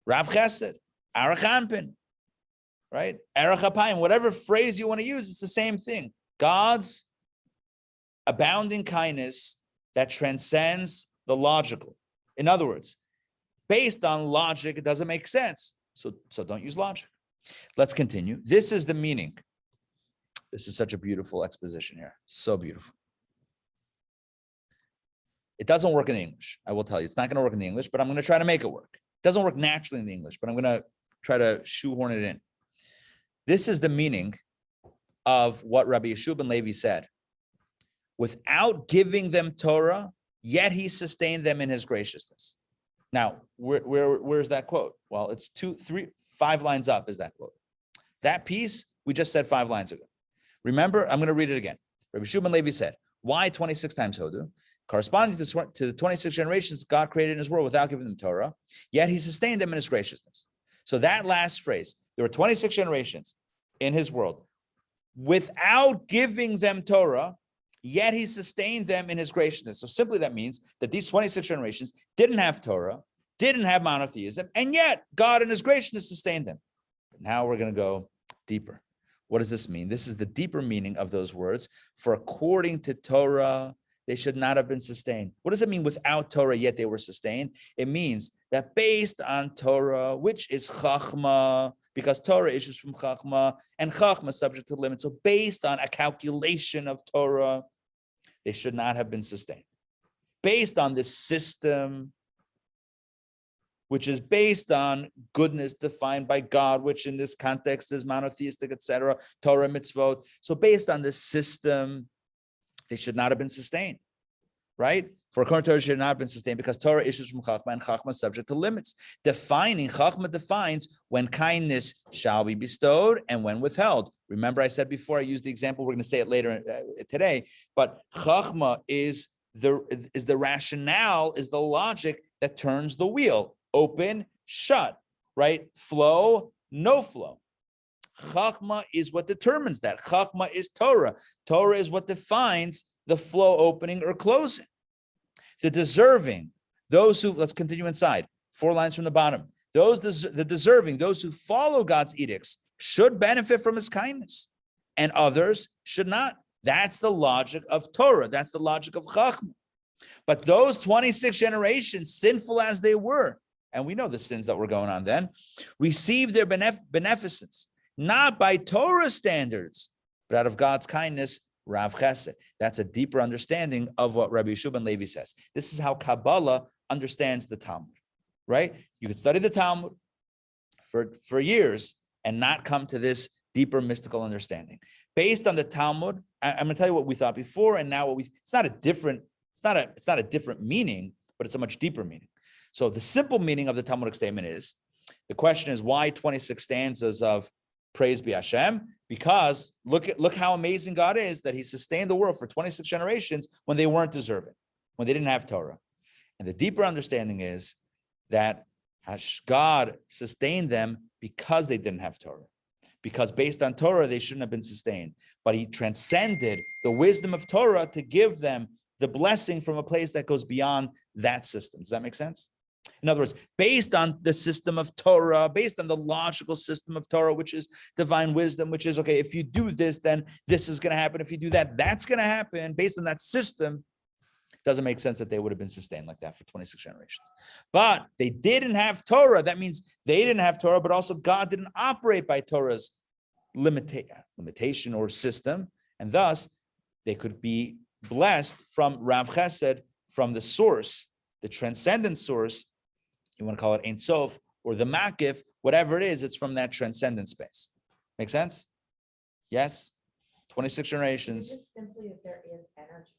Rav Chesed, Arich Anpin, right? Erech Apayim, whatever phrase you want to use, it's the same thing. God's abounding kindness that transcends the logical. In other words, based on logic, it doesn't make sense. So don't use logic. Let's continue. This is the meaning. This is such a beautiful exposition here. So beautiful. It doesn't work in English. I will tell you, it's not going to work in the English, but I'm going to try to make it work. It doesn't work naturally in the English, but I'm going to try to shoehorn it in. This is the meaning of what Rabbi Yeshua ben Levi said. Without giving them Torah, yet he sustained them in his graciousness. Now, where's that quote? Well, it's 5 lines up is that quote. That piece, we just said 5 lines ago. Remember, I'm going to read it again. Rabbi Yeshua ben Levi said, why 26 times Hodu? Corresponding to the 26 generations God created in his world without giving them Torah, yet he sustained them in his graciousness. So that last phrase, there were 26 generations in his world without giving them Torah, yet he sustained them in his graciousness. So simply that means that these 26 generations didn't have Torah, didn't have monotheism, and yet God in his graciousness sustained them. Now we're going to go deeper. What does this mean? This is the deeper meaning of those words. For according to Torah, they should not have been sustained. What does it mean without Torah, yet they were sustained? It means that based on Torah, which is chochmah, because Torah issues from chochmah, and chochmah is subject to limits. So based on a calculation of Torah, they should not have been sustained. Based on this system, which is based on goodness defined by God, which in this context is monotheistic, etc., Torah, mitzvot. So based on this system, they should not have been sustained, right? For according to Torah, should not have been sustained because Torah issues from chochmah, and chochmah is subject to limits. Chochmah defines when kindness shall be bestowed and when withheld. Remember, I said before, I used the example, we're going to say it later today, but chochmah is the rationale, is the logic that turns the wheel. Open, shut, right? Flow, no flow. Chochmah is what determines that. Chochmah is Torah. Torah is what defines the flow opening or closing. The deserving, those who, let's continue inside, 4 lines from the bottom. The deserving, those who follow God's edicts should benefit from his kindness, and others should not. That's the logic of Torah. That's the logic of Chochmah. But those 26 generations, sinful as they were, and we know the sins that were going on then, received their beneficence, not by Torah standards, but out of God's kindness, Rav Chesed. That's a deeper understanding of what Rabbi Yeshua ben Levi says. This is how Kabbalah understands the Talmud, right? You could study the Talmud for years and not come to this deeper mystical understanding. Based on the Talmud, I'm going to tell you what we thought before and now it's not a different meaning, but it's a much deeper meaning. So the simple meaning of the Talmudic statement is The question is, why 26 stanzas of praise be Hashem? Because look how amazing God is, that he sustained the world for 26 generations when they weren't deserving, when they didn't have Torah. And the deeper understanding is that God sustained them because they didn't have Torah. Because based on Torah, they shouldn't have been sustained. But he transcended the wisdom of Torah to give them the blessing from a place that goes beyond that system. Does that make sense? In other words, based on the system of Torah, based on the logical system of Torah, which is divine wisdom, which is, okay, if you do this, then this is going to happen. If you do that, that's going to happen. Based on that system, it doesn't make sense that they would have been sustained like that for 26 generations. But they didn't have Torah. That means they didn't have Torah, but also God didn't operate by Torah's limitation or system. And thus, they could be blessed from Rav Chesed, from the source, the transcendent source. You want to call it Ein Sof or the Makif, whatever it is, it's from that transcendent space. Make sense? Yes? 26 generations. It's just simply that there is energy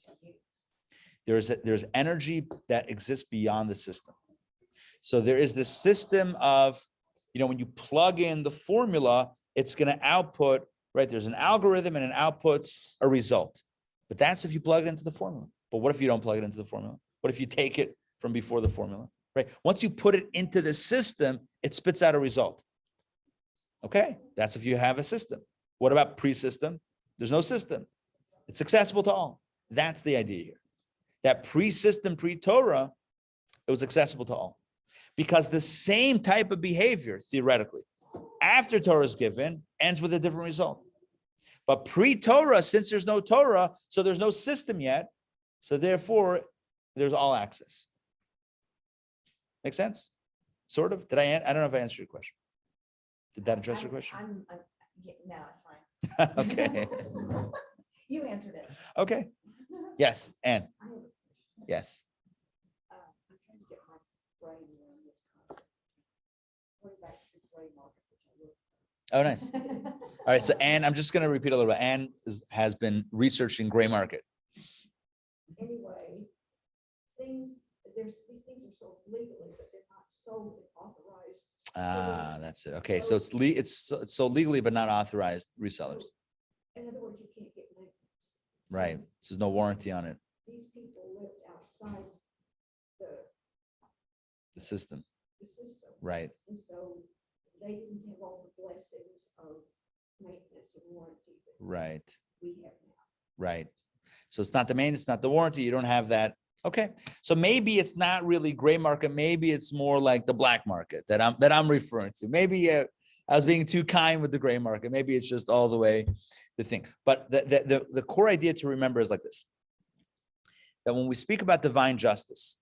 to use. There's energy that exists beyond the system. So there is this system of, when you plug in the formula, it's going to output, right? There's an algorithm and it outputs a result. But that's if you plug it into the formula. But what if you don't plug it into the formula? What if you take it from before the formula, right? Once you put it into the system, it spits out a result. Okay, that's if you have a system. What about pre-system? There's no system. It's accessible to all. That's the idea here. That pre-system, pre-Torah, it was accessible to all. Because the same type of behavior, theoretically, after Torah is given, ends with a different result. But pre-Torah, since there's no Torah, so there's no system yet, so therefore, there's all access. Make sense? Sort of? I don't know if I answered your question. Did that address your question? No, it's fine. Okay. You answered it. Okay. Yes, Anne. I have a question. Yes. I'm trying to get my brain around this concept. Going back to the gray market, which I Oh, nice. All right. So Anne, I'm just going to repeat a little bit. Anne has been researching gray market. Anyway, these things are sold legally, but they're not sold and authorized. That's it. Okay. So it's sold legally, but not authorized resellers. In other words, you can't get maintenance. Right. So there's no warranty on it. These people lived outside The system. the system. Right. And so they didn't have all the blessings of maintenance and warranty that Right. we have now. Right. So it's not the maintenance, it's not the warranty. You don't have that. Okay. So maybe it's not really gray market. Maybe it's more like the black market that I'm referring to. Maybe I was being too kind with the gray market. Maybe it's just all the way the thing. But the core idea to remember is like this: that when we speak about divine justice,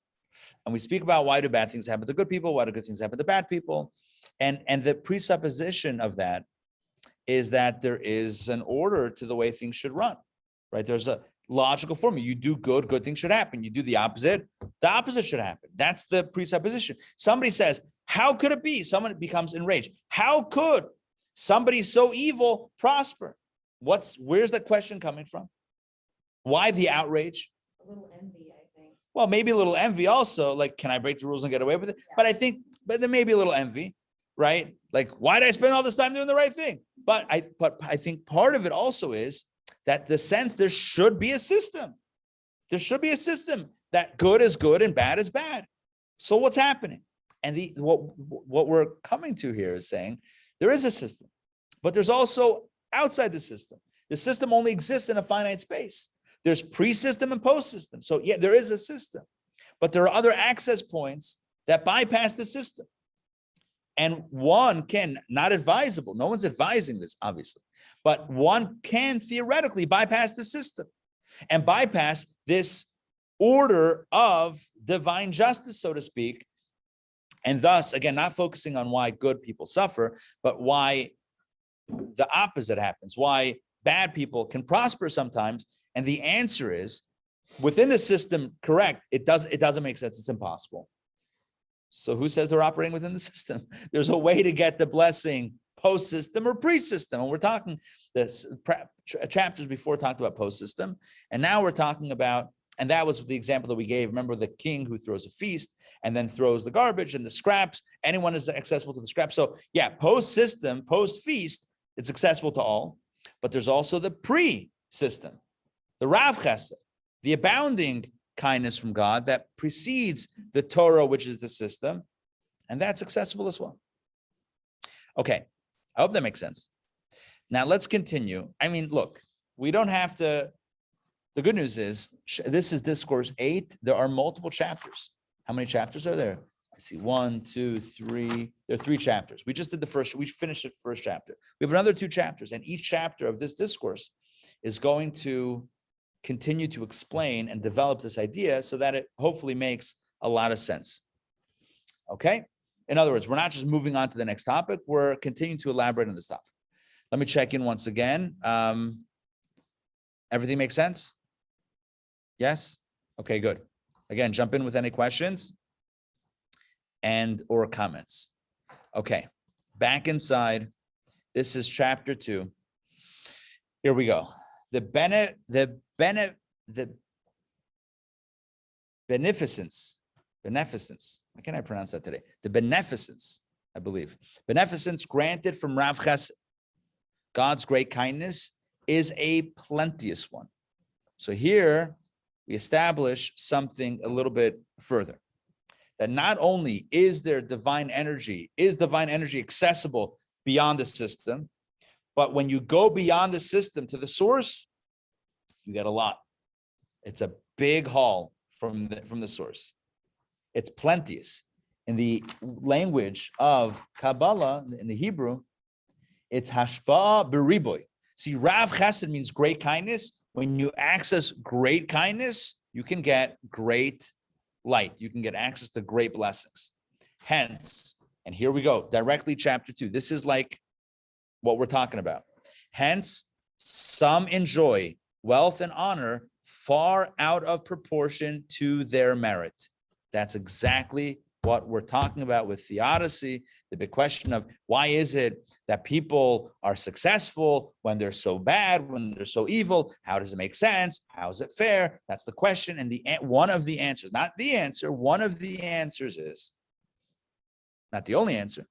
and we speak about why do bad things happen to good people, why do good things happen to bad people, and the presupposition of that is that there is an order to the way things should run, right? There's a logical formula. You do good, good things should happen. You do the opposite should happen. That's the presupposition. Somebody says, how could it be? Someone becomes enraged. How could somebody so evil prosper? Where's that question coming from? Why the outrage? A little envy, I think. Well, maybe a little envy also, like, can I break the rules and get away with it? Yeah. But there may be a little envy, right? Like, why did I spend all this time doing the right thing? But I think part of it also is that the sense there should be a system. There should be a system that good is good and bad is bad. So what's happening? And what we're coming to here is saying there is a system, but there's also outside the system. The system only exists in a finite space. There's pre-system and post-system. So yeah, there is a system, but there are other access points that bypass the system. And one can, not advisable, no one's advising this, obviously, but one can theoretically bypass the system and bypass this order of divine justice, so to speak. And thus, again, not focusing on why good people suffer, but why the opposite happens, why bad people can prosper sometimes. And the answer is, within the system, correct, it doesn't make sense, it's impossible. So who says they're operating within the system? There's a way to get the blessing post-system or pre-system. And we're talking, the chapters before talked about post-system. And now we're talking about And that was the example that we gave. Remember the king who throws a feast and then throws the garbage and the scraps. Anyone is accessible to the scraps. So yeah, post-system, post-feast, it's accessible to all. But there's also the pre-system, the Rav Chesed, the abounding kindness from God that precedes the Torah, which is the system. And that's accessible as well. Okay, I hope that makes sense. Now let's continue. I mean, look, we don't have to. The good news is this is discourse 8. There are multiple chapters. How many chapters are there? I see 1, 2, 3. There are 3 chapters. We just did the first. We finished the first chapter. We have another 2 chapters, and each chapter of this discourse is going to continue to explain and develop this idea so that it hopefully makes a lot of sense. Okay? In other words, we're not just moving on to the next topic. We're continuing to elaborate on this topic. Let me check in once again. Everything makes sense? Yes? Okay, good. Again, jump in with any questions and or comments. Okay, back inside. This is chapter 2. Here we go. The beneficence. How can I pronounce that today? The beneficence, I believe. Beneficence granted from Rav Chesed, God's great kindness, is a plenteous one. So here we establish something a little bit further. That not only is divine energy accessible beyond the system, but when you go beyond the system to the source, you get a lot. It's a big haul from the source. It's plenteous. In the language of Kabbalah, in the Hebrew, it's hashpa beriboy. See, Rav Chesed means great kindness. When you access great kindness, you can get great light. You can get access to great blessings. Hence, and here we go, directly chapter 2. This is like what we're talking about. Hence, some enjoy wealth and honor far out of proportion to their merit. That's exactly what we're talking about with theodicy, the big question of why is it that people are successful when they're so bad, when they're so evil? How does it make sense? How is it fair? That's the question. And one of the answers, not the answer, one of the answers is, not the only answer,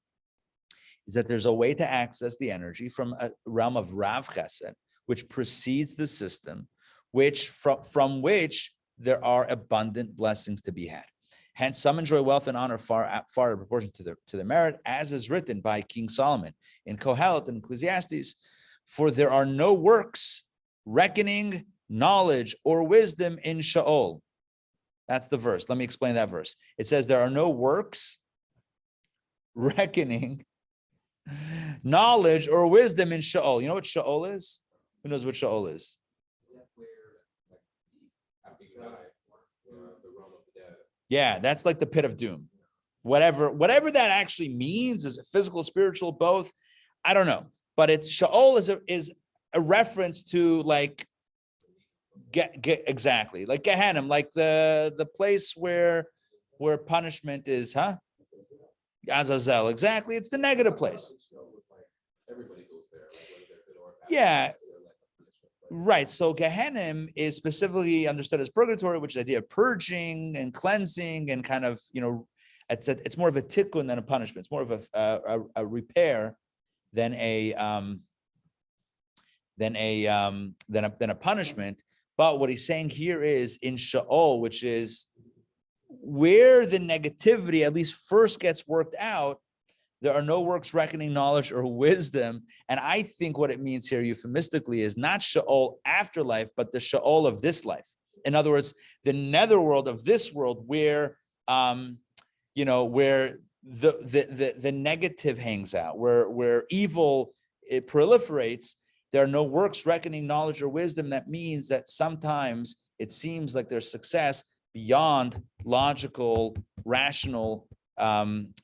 is that there's a way to access the energy from a realm of Rav Chesed, which precedes the system, which from which there are abundant blessings to be had. Hence, some enjoy wealth and honor far in proportion to their merit, as is written by King Solomon in Kohelet and Ecclesiastes. For there are no works, reckoning, knowledge, or wisdom in Sheol. That's the verse. Let me explain that verse. It says there are no works, reckoning, knowledge, or wisdom in Sheol. You know what Sheol is? Who knows what Sheol is? Yeah, that's like the pit of doom. Whatever that actually means, is it physical, spiritual, both? I don't know. But it's Sheol is a reference to like exactly like Gehenna, like the place where punishment is, Azazel. Exactly. It's the negative place. Everybody goes there. Yeah. Right. So Gehenna is specifically understood as purgatory, which is the idea of purging and cleansing and kind of, it's more of a tikkun than a punishment. It's more of a repair than a punishment. But what he's saying here is in Sheol, which is where the negativity at least first gets worked out, there are no works, reckoning, knowledge, or wisdom. And I think what it means here euphemistically is not Sheol afterlife, but the Sheol of this life. In other words, the netherworld of this world where, where the negative hangs out, where evil, it proliferates. There are no works, reckoning, knowledge, or wisdom. That means that sometimes it seems like there's success beyond logical, rational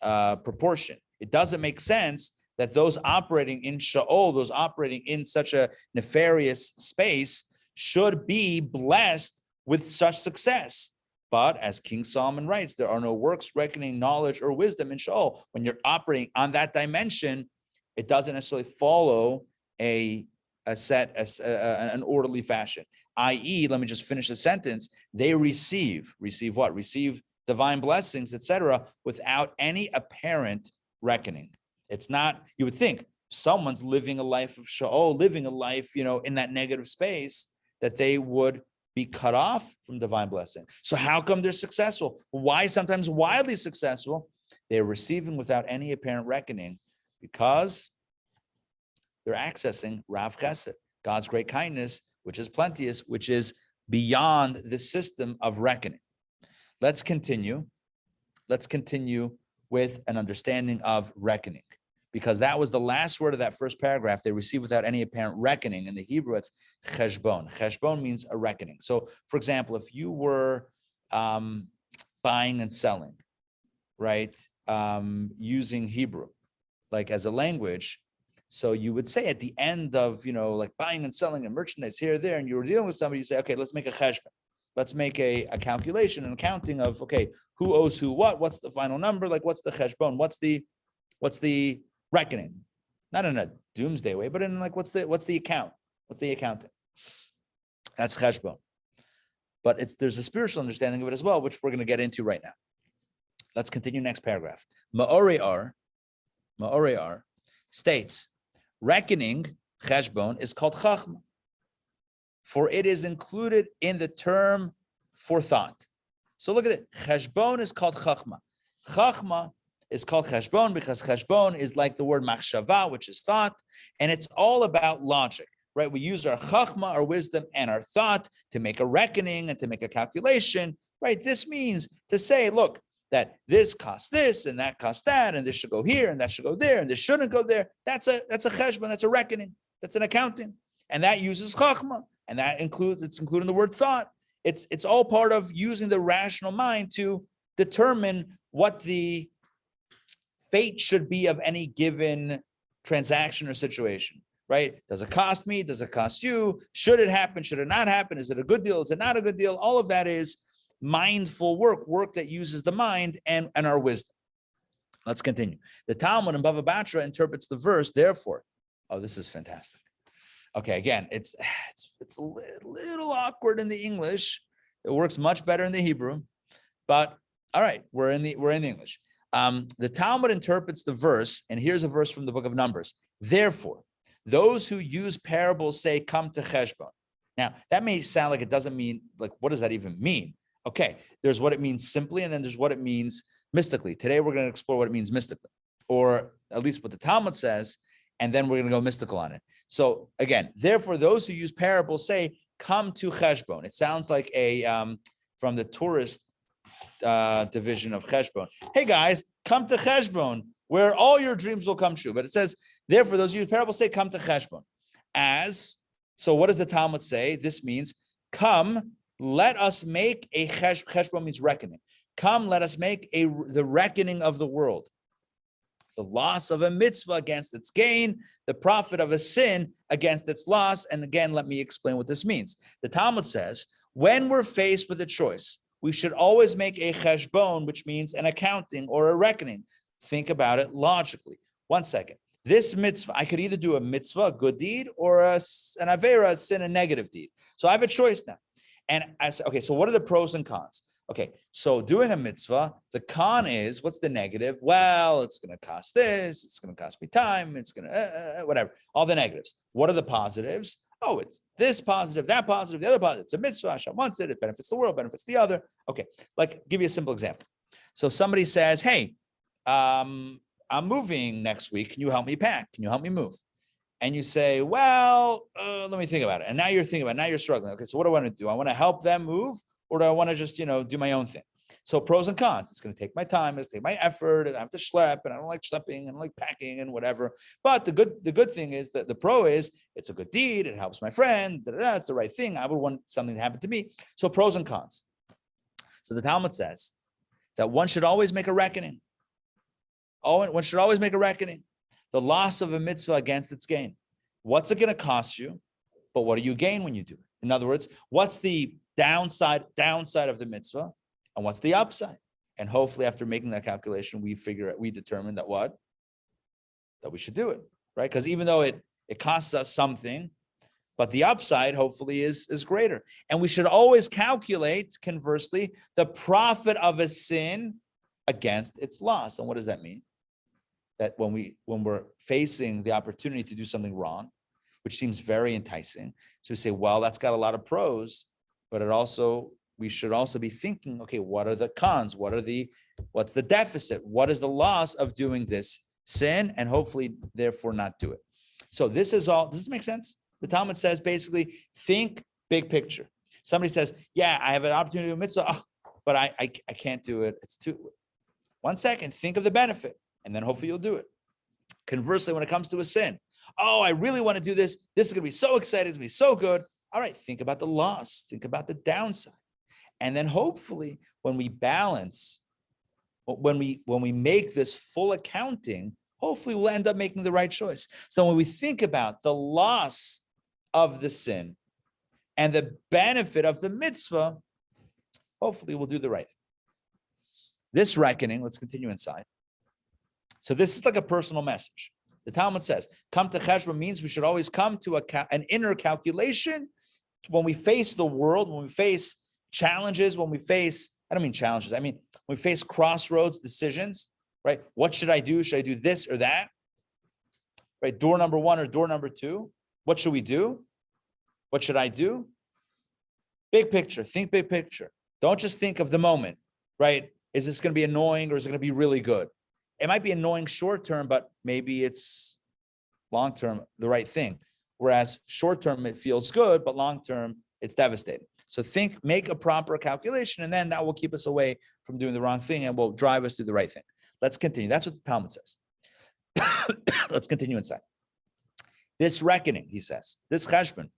proportion. It doesn't make sense that those operating in Sheol, those operating in such a nefarious space, should be blessed with such success. But as King Solomon writes, there are no works, reckoning, knowledge, or wisdom in Sheol. When you're operating on that dimension, it doesn't necessarily follow a an orderly fashion. I.e., let me just finish the sentence. They receive what? Receive divine blessings, etc., without any apparent reckoning. It's not, you would think someone's living a life of Sha'ol, living a life, in that negative space, that they would be cut off from divine blessing. So how come they're successful? Why sometimes wildly successful? They're receiving without any apparent reckoning because they're accessing Rav Chesed, God's great kindness, which is plenteous, which is beyond the system of reckoning. Let's continue with an understanding of reckoning, because that was the last word of that first paragraph. They receive without any apparent reckoning. In the Hebrew, it's cheshbon. Cheshbon means a reckoning. So, for example, if you were buying and selling, right, using Hebrew, like as a language, so you would say at the end of, like buying and selling and merchandise here, there, and you were dealing with somebody, you say, okay, let's make a cheshbon. Let's make a calculation, an accounting of, okay, who owes who what, what's the final number, like what's the cheshbon, what's the reckoning, not in a doomsday way, but in like, what's the account, what's the accounting? That's cheshbon. But there's a spiritual understanding of it as well, which we're going to get into right now. Let's continue next paragraph. Ma'orei Ar states, reckoning, cheshbon, is called chochmah, for it is included in the term for thought. So look at it. Cheshbon is called chochmah. Chochmah is called cheshbon because cheshbon is like the word machshava, which is thought, and it's all about logic, right? We use our chochmah, our wisdom, and our thought to make a reckoning and to make a calculation, right? This means to say, look, that this costs this and that costs that, and this should go here and that should go there and this shouldn't go there. That's a cheshbon, that's a reckoning, that's an accounting, and that uses chochmah, and it's including the word thought. It's all part of using the rational mind to determine what the fate should be of any given transaction or situation, right? Does it cost me? Does it cost you? Should it happen? Should it not happen? Is it a good deal? Is it not a good deal? All of that is mindful work that uses the mind and our wisdom. Let's continue. The Talmud in Bava Batra interprets the verse, therefore. Oh, this is fantastic. Okay, again, it's a little awkward in the English. It works much better in the Hebrew, but all right, we're in the English. The Talmud interprets the verse, and here's a verse from the book of Numbers. Therefore, those who use parables say, come to cheshbon. Now, that may sound like it doesn't mean, like, what does that even mean? Okay, there's what it means simply, and then there's what it means mystically. Today, we're going to explore what it means mystically, or at least what the Talmud says, and then we're going to go mystical on it. So again, therefore, those who use parables say, come to cheshbon. It sounds like from the tourist division of cheshbon. Hey guys, come to cheshbon, where all your dreams will come true. But it says, therefore, those who use parables say, come to cheshbon. So what does the Talmud say? This means, come, let us make a cheshbon means reckoning. Come, let us make the reckoning of the world. The loss of a mitzvah against its gain, the profit of a sin against its loss. And again, let me explain what this means. The Talmud says, when we're faced with a choice, we should always make a cheshbon, which means an accounting or a reckoning. Think about it logically. 1 second. This mitzvah, I could either do a mitzvah, a good deed, or an avera, a sin, a negative deed. So I have a choice now. And I say, okay, so what are the pros and cons? Okay, so doing a mitzvah, the con is, what's the negative? Well, it's going to cost this, it's going to cost me time, it's going to, whatever, all the negatives. What are the positives? Oh, it's this positive, that positive, the other positive. It's a mitzvah, Hashem wants it, it benefits the world, benefits the other. Okay, like, give you a simple example. So somebody says, hey, I'm moving next week, can you help me pack? Can you help me move? And you say, well, let me think about it. And now you're thinking about it, now you're struggling. Okay, so what do I want to do? I want to help them move, or do I want to just, do my own thing? So pros and cons. It's going to take my time. It's going to take my effort. I have to schlep, and I don't like schlepping, and I don't like packing and whatever. But the good thing is that the pro is it's a good deed. It helps my friend. It's the right thing. I would want something to happen to me. So pros and cons. So the Talmud says that one should always make a reckoning. One should always make a reckoning. The loss of a mitzvah against its gain. What's it going to cost you? But what do you gain when you do it? In other words, what's the downside of the mitzvah, and what's the upside? And hopefully, after making that calculation, we determine that we should do it, right? Because even though it costs us something, but the upside hopefully is greater. And we should always calculate, conversely, the profit of a sin against its loss. And what does that mean? That when we're facing the opportunity to do something wrong, which seems very enticing, so we say, well, that's got a lot of pros, but we should also be thinking, okay, what are the cons? What's the deficit? What is the loss of doing this sin, and hopefully therefore not do it? So this is all. Does this make sense? The Talmud says basically, think big picture. Somebody says, yeah, I have an opportunity to do a mitzvah, but I can't do it. It's too. 1 second, think of the benefit, and then hopefully you'll do it. Conversely, when it comes to a sin, oh, I really want to do this. This is going to be so exciting. It's going to be so good. All right, think about the loss. Think about the downside. And then hopefully when we balance, when we make this full accounting, hopefully we'll end up making the right choice. So when we think about the loss of the sin and the benefit of the mitzvah, hopefully we'll do the right thing. This reckoning, let's continue inside. So this is like a personal message. The Talmud says, come to cheshbon means we should always come to an inner calculation when we face the world, when we face challenges, when we face, I don't mean challenges, I mean, when we face crossroads decisions, right? What should I do? Should I do this or that? Right? Door number 1 or door number 2? What should we do? What should I do? Big picture, think big picture. Don't just think of the moment, right? Is this going to be annoying or is it going to be really good? It might be annoying short term, but maybe it's long term, the right thing. Whereas short term, it feels good, but long term, it's devastating. So make a proper calculation, and then that will keep us away from doing the wrong thing and will drive us to the right thing. Let's continue. That's what the Talmud says. Let's continue inside. This reckoning, he says, this cheshbon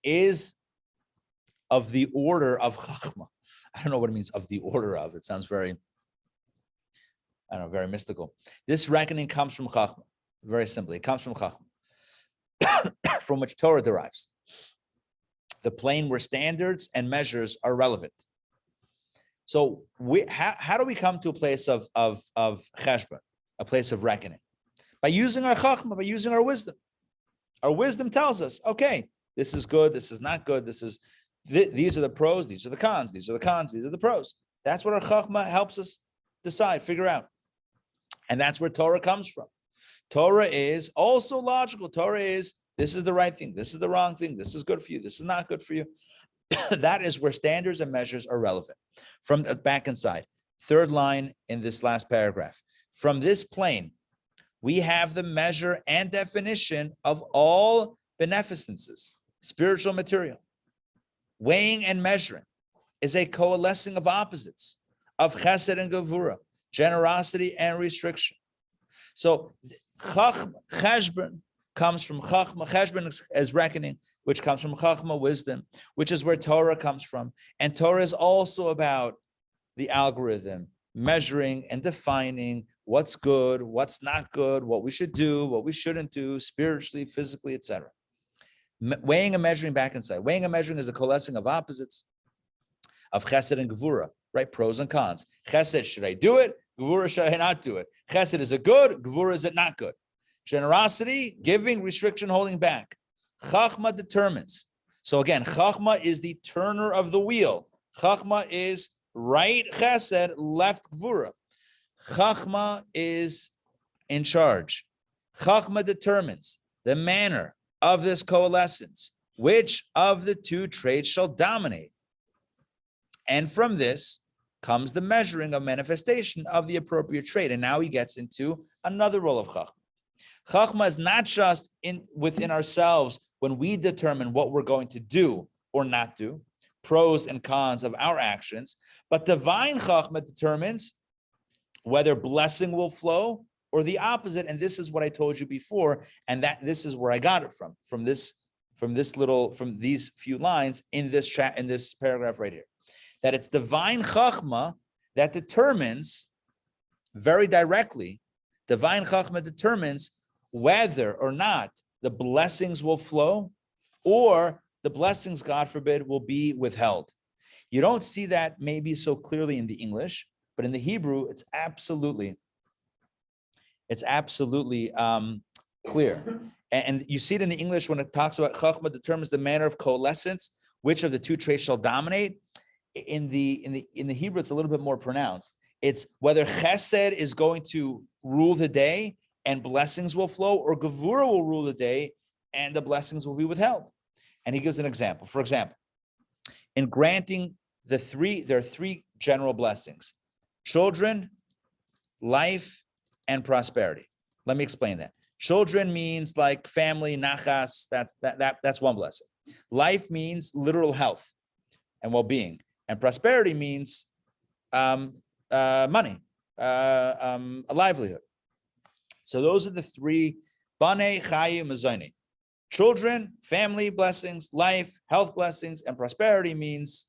is of the order of chochmah. I don't know what it means of the order of. It sounds very, I don't know, very mystical. This reckoning comes from chochmah. Very simply, it comes from chochmah, from which Torah derives. The plane where standards and measures are relevant. So how do we come to a place of cheshbon, a place of reckoning? By using our chochmah, by using our wisdom. Our wisdom tells us, okay, this is good, this is not good, these are the pros, these are the cons, these are the cons, these are the pros. That's what our chochmah helps us decide, figure out. And that's where Torah comes from. Torah is also logical. Torah is, this is the right thing, this is the wrong thing, this is good for you, this is not good for you. That is where standards and measures are relevant. From the back inside, third line in this last paragraph. From this plane, we have the measure and definition of all beneficences, spiritual material. Weighing and measuring is a coalescing of opposites, of chesed and gevura, generosity and restriction. So cheshbon comes from chochmah. Cheshbon is reckoning, which comes from chochmah, wisdom, which is where Torah comes from. And Torah is also about the algorithm, measuring and defining what's good, what's not good, what we should do, what we shouldn't do, spiritually, physically, etc. Weighing and measuring back inside. Weighing and measuring is a coalescing of opposites of chesed and gevura, right? Pros and cons. Chesed, should I do it? Gevura, should I not do it? Chesed, is it good? Gevura, is it not good? Generosity, giving, restriction, holding back. Chochmah determines. So again, chochmah is the turner of the wheel. Chochmah is right chesed, left gevura. Chochmah is in charge. Chochmah determines the manner of this coalescence, which of the two traits shall dominate. And from this comes the measuring of manifestation of the appropriate trait. And now he gets into another role of chochmah. Chochmah is not just within ourselves when we determine what we're going to do or not do, pros and cons of our actions, but divine chochmah determines whether blessing will flow or the opposite. And this is what I told you before, and that this is where I got it from these few lines in this paragraph right here, that it's divine chochmah that determines very directly. Divine chochmah determines whether or not the blessings will flow or the blessings, God forbid, will be withheld. You don't see that maybe so clearly in the English, but in the Hebrew, it's absolutely clear. And you see it in the English when it talks about chochmah determines the manner of coalescence, which of the two traits shall dominate. In the Hebrew, it's a little bit more pronounced. It's whether chesed is going to rule the day and blessings will flow, or gevura will rule the day and the blessings will be withheld. And he gives an example. For example, in granting there are three general blessings: children, life, and prosperity. Let me explain that. Children means like family, nachas, that's one blessing. Life means literal health and well-being. And prosperity means money, a livelihood. So those are the three: banei, chayim, mazoni. Children, family blessings, life, health blessings, and prosperity means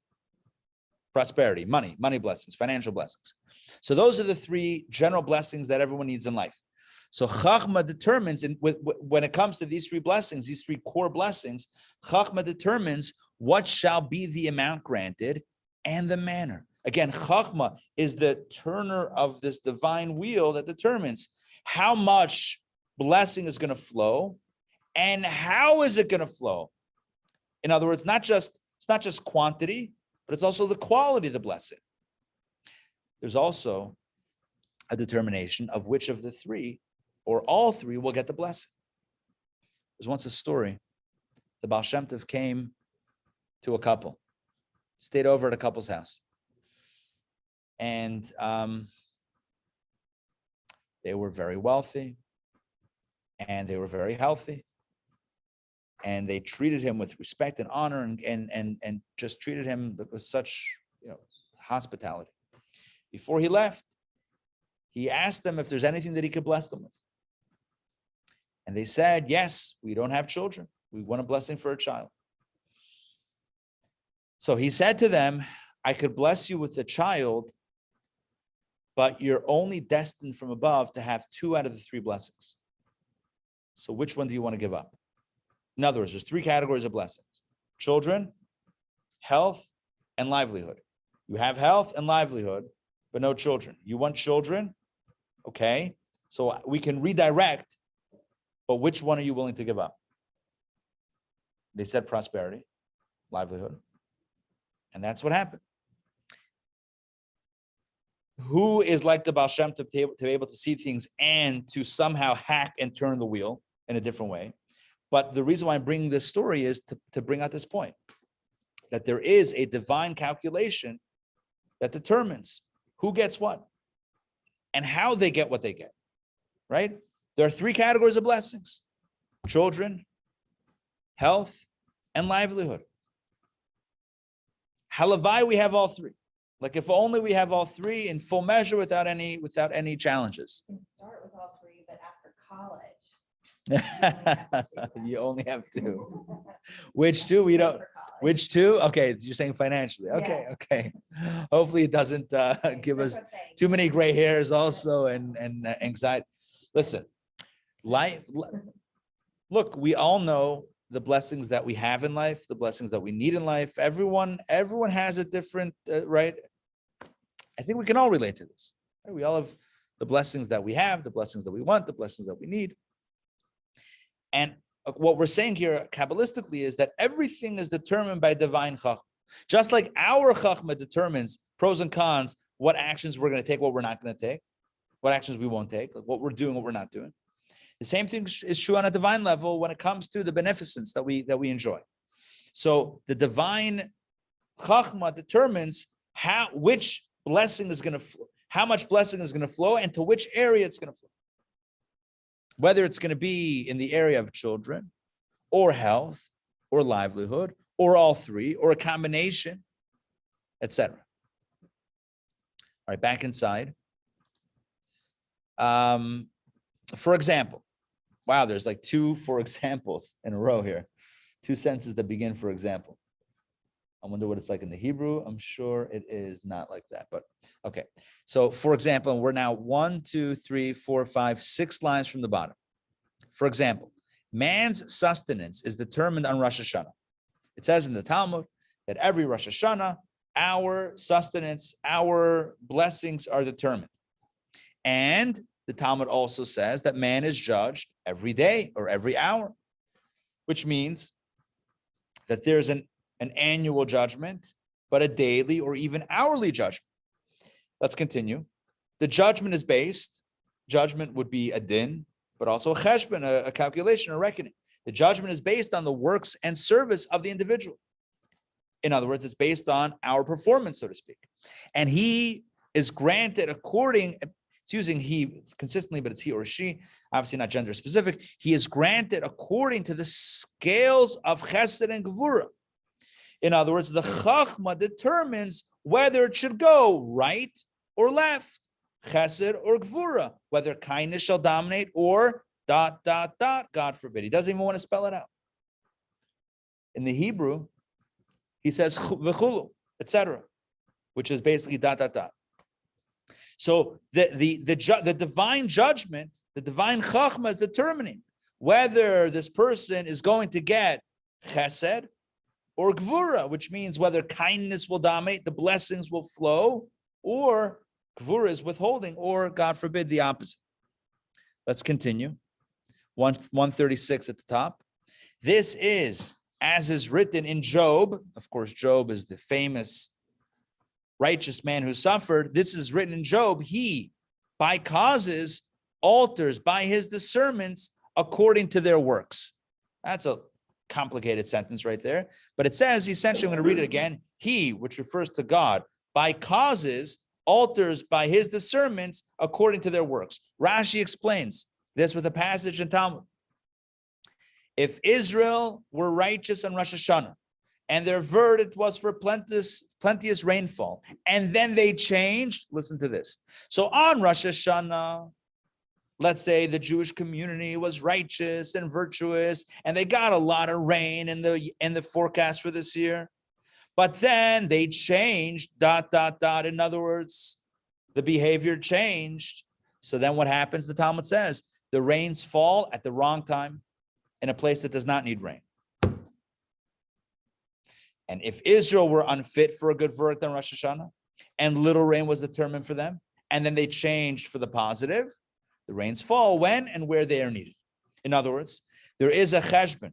prosperity, money blessings, financial blessings. So those are the three general blessings that everyone needs in life. So chochmah determines, when it comes to these three blessings, these three core blessings, chochmah determines what shall be the amount granted and the manner. Again, chochmah is the turner of this divine wheel that determines how much blessing is going to flow and how is it going to flow. In other words, it's not just quantity, but it's also the quality of the blessing. There's also a determination of which of the three or all three will get the blessing. There's once a story. The Baal Shem Tov came to a couple, stayed over at a couple's house. And they were very wealthy and they were very healthy. And they treated him with respect and honor and just treated him with such, hospitality. Before he left, he asked them if there's anything that he could bless them with. And they said, yes, we don't have children. We want a blessing for a child. So he said to them, I could bless you with a child, but you're only destined from above to have 2 out of the 3 blessings. So which one do you want to give up? In other words, there's 3 categories of blessings: children, health, and livelihood. You have health and livelihood, but no children. You want children? Okay. So we can redirect, but which one are you willing to give up? They said prosperity, livelihood. And that's what happened. Who is like the Baal Shem Tov to be able to see things and to somehow hack and turn the wheel in a different way? But the reason why I'm bringing this story is to bring out this point, that there is a divine calculation that determines who gets what and how they get what they get, right? There are 3 categories of blessings: children, health, and livelihood. Halavai, we have all 3. Like if only we have all 3 in full measure without any challenges. You can start with all 3, but after college. You only have 2. Which 2? We don't. Which 2? Okay, you're saying financially. Okay, Yes. okay. Hopefully it doesn't give us too many gray hairs also and anxiety. Listen, look, we all know the blessings that we have in life, the blessings that we need in life. Everyone has a different, right? I think we can all relate to this. Right? We all have the blessings that we have, the blessings that we want, the blessings that we need. And what we're saying here Kabbalistically is that everything is determined by divine chochmah. Just like our chochmah determines pros and cons, what actions we're going to take, what we're not going to take, what actions we won't take, like what we're doing, what we're not doing. The same thing is true on a divine level when it comes to the beneficence that we enjoy. So the divine chochmah determines which blessing is going to flow, how much blessing is going to flow, and to which area it's going to flow. Whether it's going to be in the area of children, or health, or livelihood, or all 3, or a combination, etc. All right, back inside. For example, wow, there's like 2 for examples in a row here. 2 sentences that begin for example. I wonder what it's like in the Hebrew. I'm sure it is not like that, but okay. So for example, we're now 1, 2, 3, 4, 5, 6 lines from the bottom. For example, man's sustenance is determined on Rosh Hashanah. It says in the Talmud that every Rosh Hashanah, our sustenance, our blessings are determined. And the Talmud also says that man is judged every day or every hour, which means that there's an annual judgment, but a daily or even hourly judgment. Let's continue. The judgment is based, judgment would be a din, but also a cheshbon, a calculation, a reckoning. The judgment is based on the works and service of the individual. In other words, it's based on our performance, so to speak. And he is granted according, it's using he consistently, but it's he or she, obviously not gender specific. He is granted according to the scales of chesed and gevura. In other words, the chochmah determines whether it should go right or left, chesed or gevura, whether kindness shall dominate or ... God forbid. He doesn't even want to spell it out. In the Hebrew, he says v'chulu, etc., which is basically ... So the divine judgment, the divine chochmah is determining whether this person is going to get chesed or gvura, which means whether kindness will dominate, the blessings will flow, or gvura is withholding, or God forbid, the opposite. Let's continue. 136 at the top. This is, as is written in Job. Of course, Job is the famous righteous man who suffered. This is written in Job. He, by causes, alters by his discernments according to their works. That's a complicated sentence right there. But it says, essentially, I'm going to read it again. He, which refers to God, by causes, alters by his discernments according to their works. Rashi explains this with a passage in Talmud. If Israel were righteous on Rosh Hashanah, and their verdict was for plenteous rainfall, and then they changed, listen to this. So on Rosh Hashanah, let's say the Jewish community was righteous and virtuous, and they got a lot of rain in the forecast for this year. But then they changed, ... In other words, the behavior changed. So then what happens? The Talmud says, the rains fall at the wrong time in a place that does not need rain. And if Israel were unfit for a good verdict on Rosh Hashanah, and little rain was determined for them, and then they changed for the positive, the rains fall when and where they are needed. In other words, there is a cheshbon,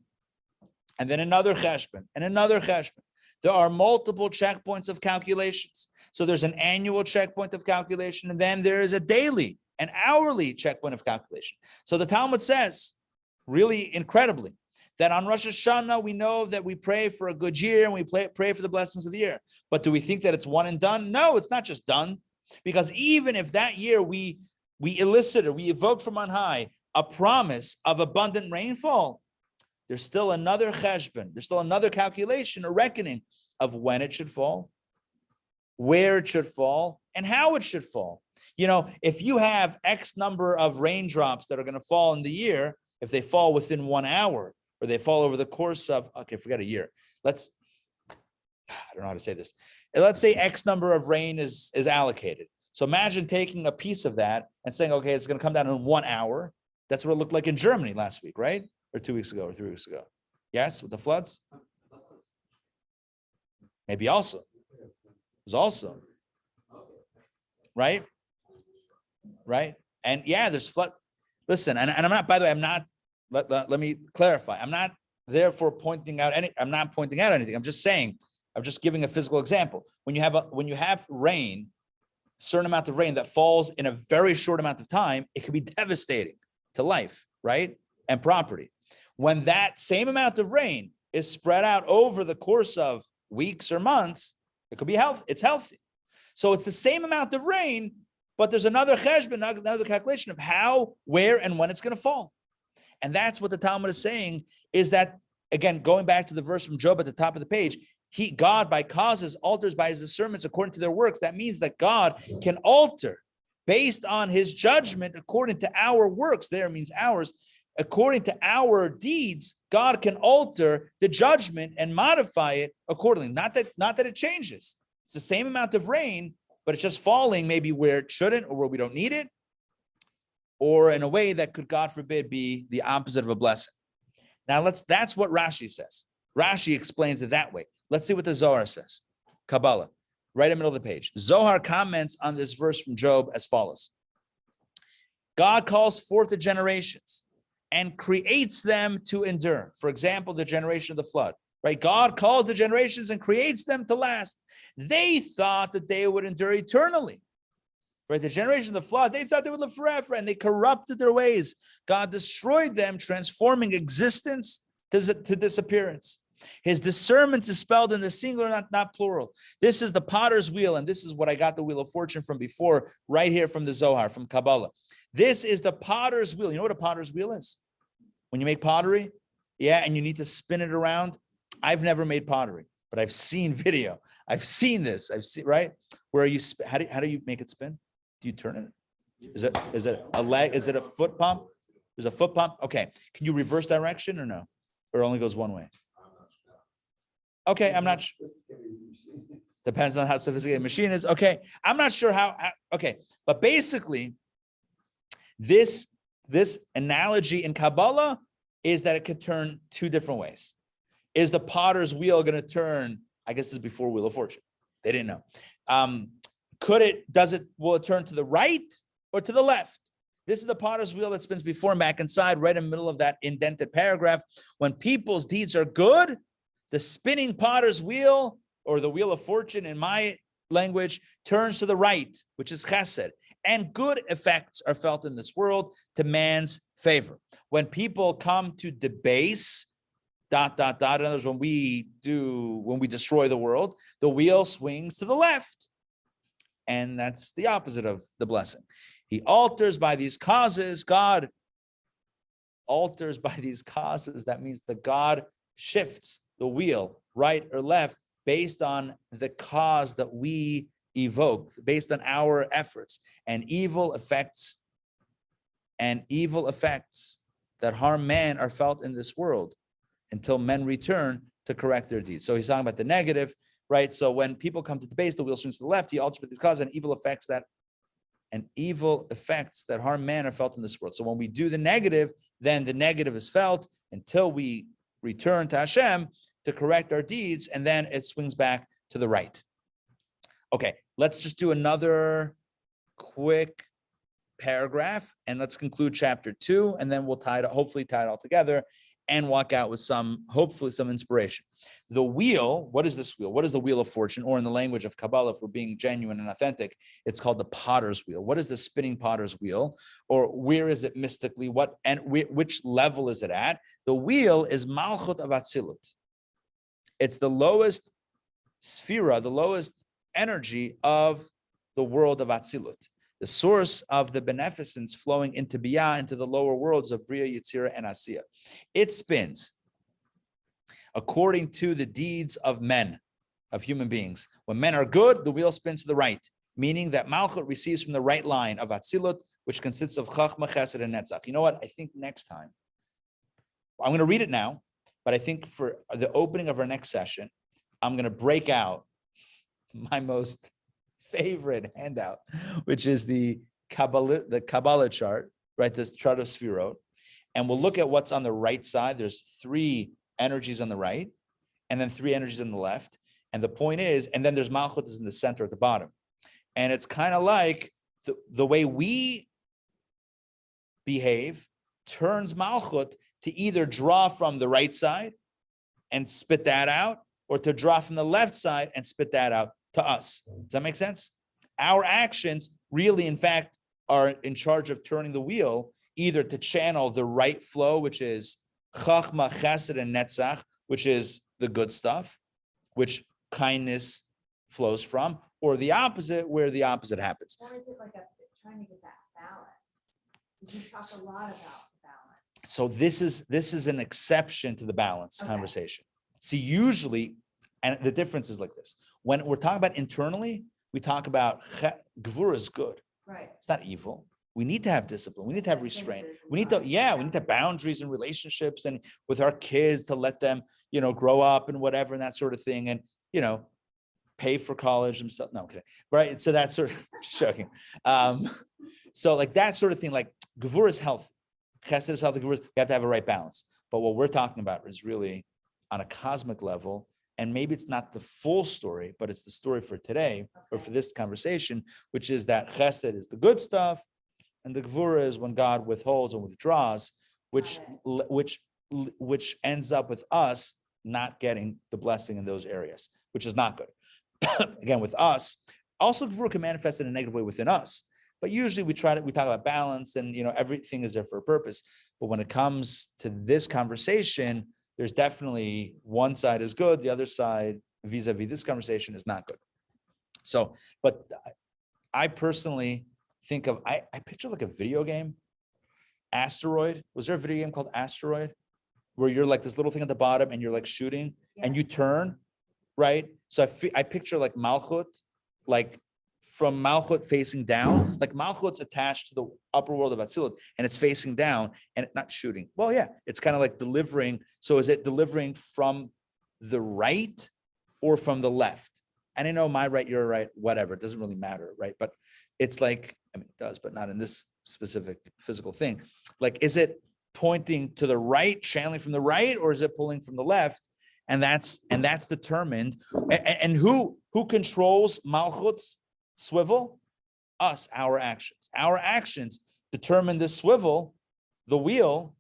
and then another cheshbon, and another cheshbon. There are multiple checkpoints of calculations. So there's an annual checkpoint of calculation, and then there is a daily, an hourly checkpoint of calculation. So the Talmud says, really incredibly, that on Rosh Hashanah, we know that we pray for a good year and we pray for the blessings of the year. But do we think that it's one and done? No, it's not just done. Because even if that year we elicited, we evoked from on high a promise of abundant rainfall, there's still another cheshbon, there's still another calculation, a reckoning of when it should fall, where it should fall, and how it should fall. You know, if you have X number of raindrops that are going to fall in the year, if they fall within 1 hour, or they fall over the course of, okay, forget a year. I don't know how to say this. Let's say X number of rain is allocated. So imagine taking a piece of that and saying, okay, it's going to come down in 1 hour. That's what it looked like in Germany last week, right? Or 2 weeks ago, or 3 weeks ago. Yes, with the floods? Maybe also. It was also. Right? Right? And yeah, there's flood. Listen, and I'm not, by the way, I'm not, let me clarify. I'm not therefore pointing out I'm not pointing out anything. I'm just saying, I'm just giving a physical example. When you have rain, a certain amount of rain that falls in a very short amount of time, it can be devastating to life, right? And property. When that same amount of rain is spread out over the course of weeks or months, it could be healthy. It's healthy. So it's the same amount of rain, but there's another cheshbon, another calculation of how, where, and when it's going to fall. And that's what the Talmud is saying, is that, again, going back to the verse from Job at the top of the page, God by causes alters by his discernments according to their works. That means that God can alter based on his judgment according to our works. There means ours. According to our deeds, God can alter the judgment and modify it accordingly. Not that it changes. It's the same amount of rain, but it's just falling maybe where it shouldn't or where we don't need it, or in a way that could, God forbid, be the opposite of a blessing. Now that's what Rashi says. Rashi explains it that way. Let's see what the Zohar says. Kabbalah, right in the middle of the page. Zohar comments on this verse from Job as follows. God calls forth the generations and creates them to endure. For example, the generation of the flood, right? God calls the generations and creates them to last. They thought that they would endure eternally, right? The generation of the flood, they thought they would live forever, and they corrupted their ways. God destroyed them, transforming existence to disappearance. His discernment is spelled in the singular, not plural. This is the potter's wheel, and this is what I got the wheel of fortune from before, right here from the Zohar, from Kabbalah. This is the potter's wheel. You know what a potter's wheel is? When you make pottery, yeah, and you need to spin it around. I've never made pottery, but I've seen video. I've seen this. I've seen, right? Where you how do you make it spin? Do you turn it? Is it a leg? Is it a foot pump? There's a foot pump. Okay. Can you reverse direction or no? Or it only goes one way? Okay, I'm not sure. Depends on how sophisticated the machine is. Okay, I'm not sure how. Okay, but basically, this analogy in Kabbalah is that it could turn two different ways. Is the potter's wheel going to turn? I guess this is before Wheel of Fortune. They didn't know. Will it turn to the right or to the left? This is the potter's wheel that spins before and back inside, right in the middle of that indented paragraph. When people's deeds are good, the spinning potter's wheel, or the wheel of fortune in my language, turns to the right, which is chesed, and good effects are felt in this world to man's favor. When people come to debase, in other words, when we destroy the world, the wheel swings to the left. And that's the opposite of the blessing. He alters by these causes. God alters by these causes. That means that God shifts the wheel right or left based on the cause that we evoke, based on our efforts, and evil effects that harm man are felt in this world until men return to correct their deeds. So he's talking about the negative, right? So when people come to debase, the wheel swings to the left. He alters these causes, and evil effects that harm man are felt in this world. So when we do the negative, then the negative is felt until we return to Hashem to correct our deeds, and then it swings back to the right. Okay, let's just do another quick paragraph, and let's conclude chapter 2, and then we'll hopefully tie it all together and walk out with hopefully some inspiration. The wheel, what is this wheel? What is the wheel of fortune? Or in the language of Kabbalah, if we're being genuine and authentic, it's called the potter's wheel. What is the spinning potter's wheel? Or where is it mystically? Which level is it at? The wheel is Malchut of Atzilut. It's the lowest sphera, the lowest energy of the world of Atzilut, the source of the beneficence flowing into Biyah, into the lower worlds of Bria, Yetzirah, and Asiya. It spins according to the deeds of men, of human beings. When men are good, the wheel spins to the right, meaning that Malchut receives from the right line of Atzilut, which consists of chochmah, chesed, and netzach. You know what? I think next time, I'm going to read it now, but I think for the opening of our next session, I'm going to break out my most favorite handout, which is the Kabbalah chart, right? This chart of Sfirot. And we'll look at what's on the right side. There's 3 energies on the right, and then 3 energies on the left. And the point is, and then there's Malchut is in the center at the bottom. And it's kind of like the way we behave turns Malchut to either draw from the right side and spit that out, or to draw from the left side and spit that out to us. Does that make sense? Our actions really, in fact, are in charge of turning the wheel either to channel the right flow, which is chochmah, chesed, and netzach, which is the good stuff, which kindness flows from, or the opposite, where the opposite happens. Or is it like trying to get that balance? Because you talk a lot about balance. So this is an exception to the balance conversation. See, usually, and the difference is like this. When we're talking about internally, we talk about gvura is good. Right. It's not evil. We need to have discipline. We need to have restraint. We need to have boundaries and relationships, and with our kids to let them, grow up and whatever and that sort of thing, and pay for college and stuff. No, okay, right. So that's sort of joking. So like that sort of thing, like gvura is healthy, chesed is healthy. We have to have a right balance. But what we're talking about is really on a cosmic level. And maybe it's not the full story, but it's the story for today or for this conversation, which is that chesed is the good stuff and the gvura is when God withholds and withdraws, which ends up with us not getting the blessing in those areas, which is not good. Again, with us, also gvura can manifest in a negative way within us. But usually we talk about balance, and everything is there for a purpose. But when it comes to this conversation, there's definitely one side is good, the other side vis-a-vis this conversation is not good. So, but I personally think of, I picture like a video game, Asteroid. Was there a video game called Asteroid where you're like this little thing at the bottom and you're like shooting and you turn, right? So I picture like Malchut, like from Malchut facing down, like Malchut's attached to the upper world of Atzilut and it's facing down and it's not shooting. Well, yeah, it's kind of like delivering. So is it delivering from the right or from the left? And I know my right, your right, whatever, it doesn't really matter, right? But it's like, I mean, it does, but not in this specific physical thing. Like, is it pointing to the right, channeling from the right, or is it pulling from the left? And that's determined. And who controls Malchut's swivel? Us, our actions. Our actions determine this swivel, the wheel,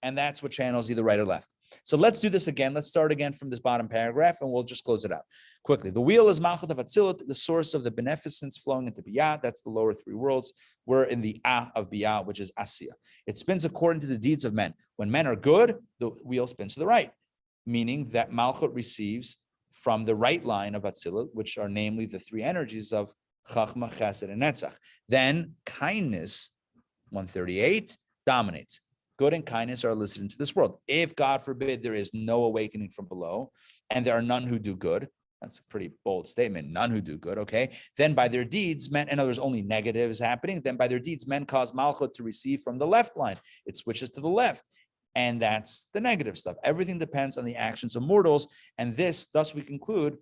and that's what channels either right or left. So let's do this again. Let's start again from this bottom paragraph, and we'll just close it out quickly. The wheel is Malchut of Atzilut, the source of the beneficence flowing into Biyah. That's the lower three worlds. We're in the A of Biyah, which is Asiya. It spins according to the deeds of men. When men are good, the wheel spins to the right, meaning that Malchut receives from the right line of Atzilut, which are namely the three energies of chochmah, chesed, and netzach. Then kindness, 138, dominates. Good and kindness are elicited into this world. If, God forbid, there is no awakening from below, and there are none who do good, that's a pretty bold statement, none who do good, okay? Then by their deeds, men, in other words, only negative is happening, then by their deeds, men cause Malchut to receive from the left line. It switches to the left, and that's the negative stuff. Everything depends on the actions of mortals, and thus we conclude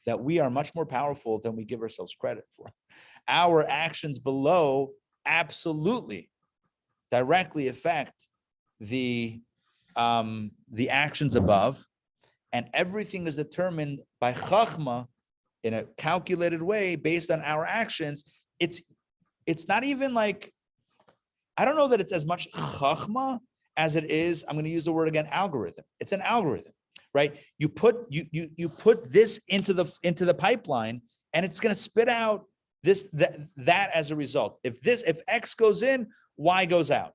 that we are much more powerful than we give ourselves credit for. Our actions below absolutely directly affect the actions above, and everything is determined by chochmah in a calculated way based on our actions. It's not even like, I don't know that it's as much chochmah as it is, I'm going to use the word again, algorithm. It's an algorithm, right? You put this into the pipeline, and it's going to spit out that as a result. If X goes in, Y goes out.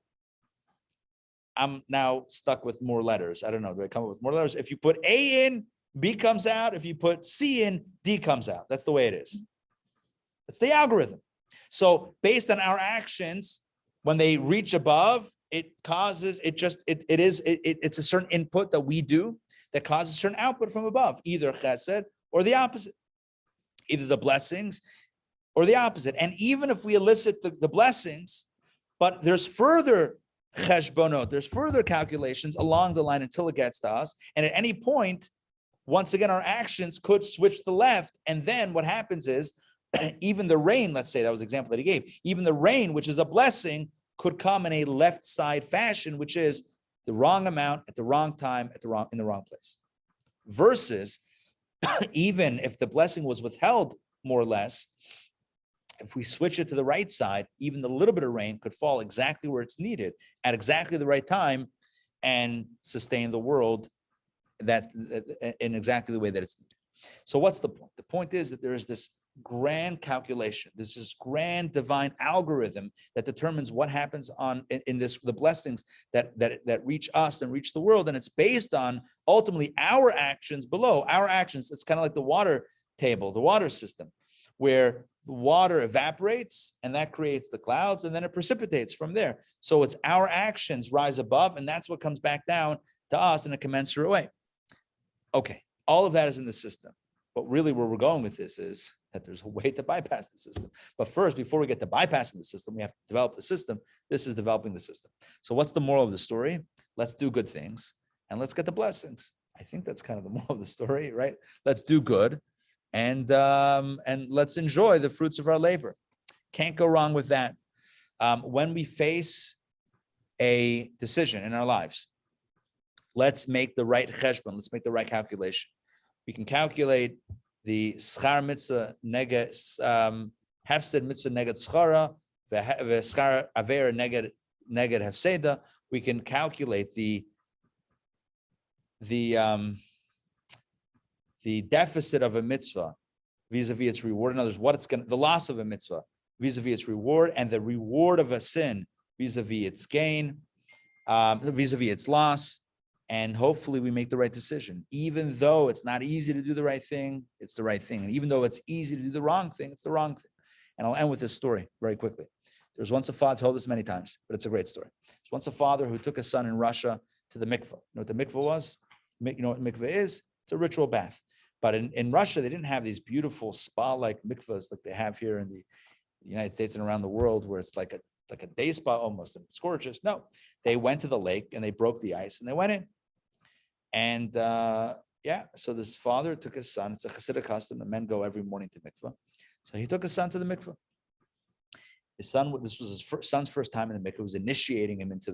I'm now stuck with more letters. I don't know. Do I come up with more letters? If you put A in, B comes out. If you put C in, D comes out. That's the way it is. It's the algorithm. So based on our actions, when they reach above, it's a certain input that we do that causes a certain output from above, either chesed or the opposite, either the blessings or the opposite. And even if we elicit the blessings, but there's further cheshbonot, there's further calculations along the line until it gets to us. And at any point, once again, our actions could switch to the left. And then what happens is, even the rain, let's say that was the example that he gave, even the rain, which is a blessing, could come in a left side fashion, which is the wrong amount at the wrong time in the wrong place. Versus, even if the blessing was withheld more or less, if we switch it to the right side, even the little bit of rain could fall exactly where it's needed at exactly the right time and sustain the world that in exactly the way that it's needed. So what's the point? The point is that there is this grand calculation. This is grand divine algorithm that determines what happens in the blessings that reach us and reach the world. And it's based on ultimately our actions below. Our actions, it's kind of like the water table, the water system, where the water evaporates and that creates the clouds and then it precipitates from there. So it's our actions rise above and that's what comes back down to us in a commensurate way. Okay, all of that is in the system. But really where we're going with this is that there's a way to bypass the system. But first, before we get to bypassing the system, we have to develop the system. This is developing the system. So what's the moral of the story? Let's do good things and let's get the blessings. I think that's kind of the moral of the story, right? Let's do good and let's enjoy the fruits of our labor. Can't go wrong with that. When we face a decision in our lives, let's make the right cheshbon. Let's make the right calculation. We can calculate the schar mitzvah neged hefsed mitzvah neged schara, v'skar aver neged hefseda, we can calculate the deficit of a mitzvah vis-a-vis its reward. In other words, the loss of a mitzvah vis-a-vis its reward, and the reward of a sin vis-a-vis its gain, vis-a-vis its loss. And hopefully we make the right decision. Even though it's not easy to do the right thing, it's the right thing. And even though it's easy to do the wrong thing, it's the wrong thing. And I'll end with this story very quickly. There was once a father, told this many times, but it's a great story. There's once a father who took his son in Russia to the mikveh. You know what the mikveh was? You know what mikveh is? It's a ritual bath. But in Russia, they didn't have these beautiful spa-like mikvahs like they have here in the United States and around the world, where it's like a day spa almost, and it's gorgeous. No, they went to the lake and they broke the ice and they went in. And so this father took his son. It's a Hasidic custom. The men go every morning to mikveh. So he took his son to the mikveh. His son, this was his son's first time in the mikveh. It was initiating him into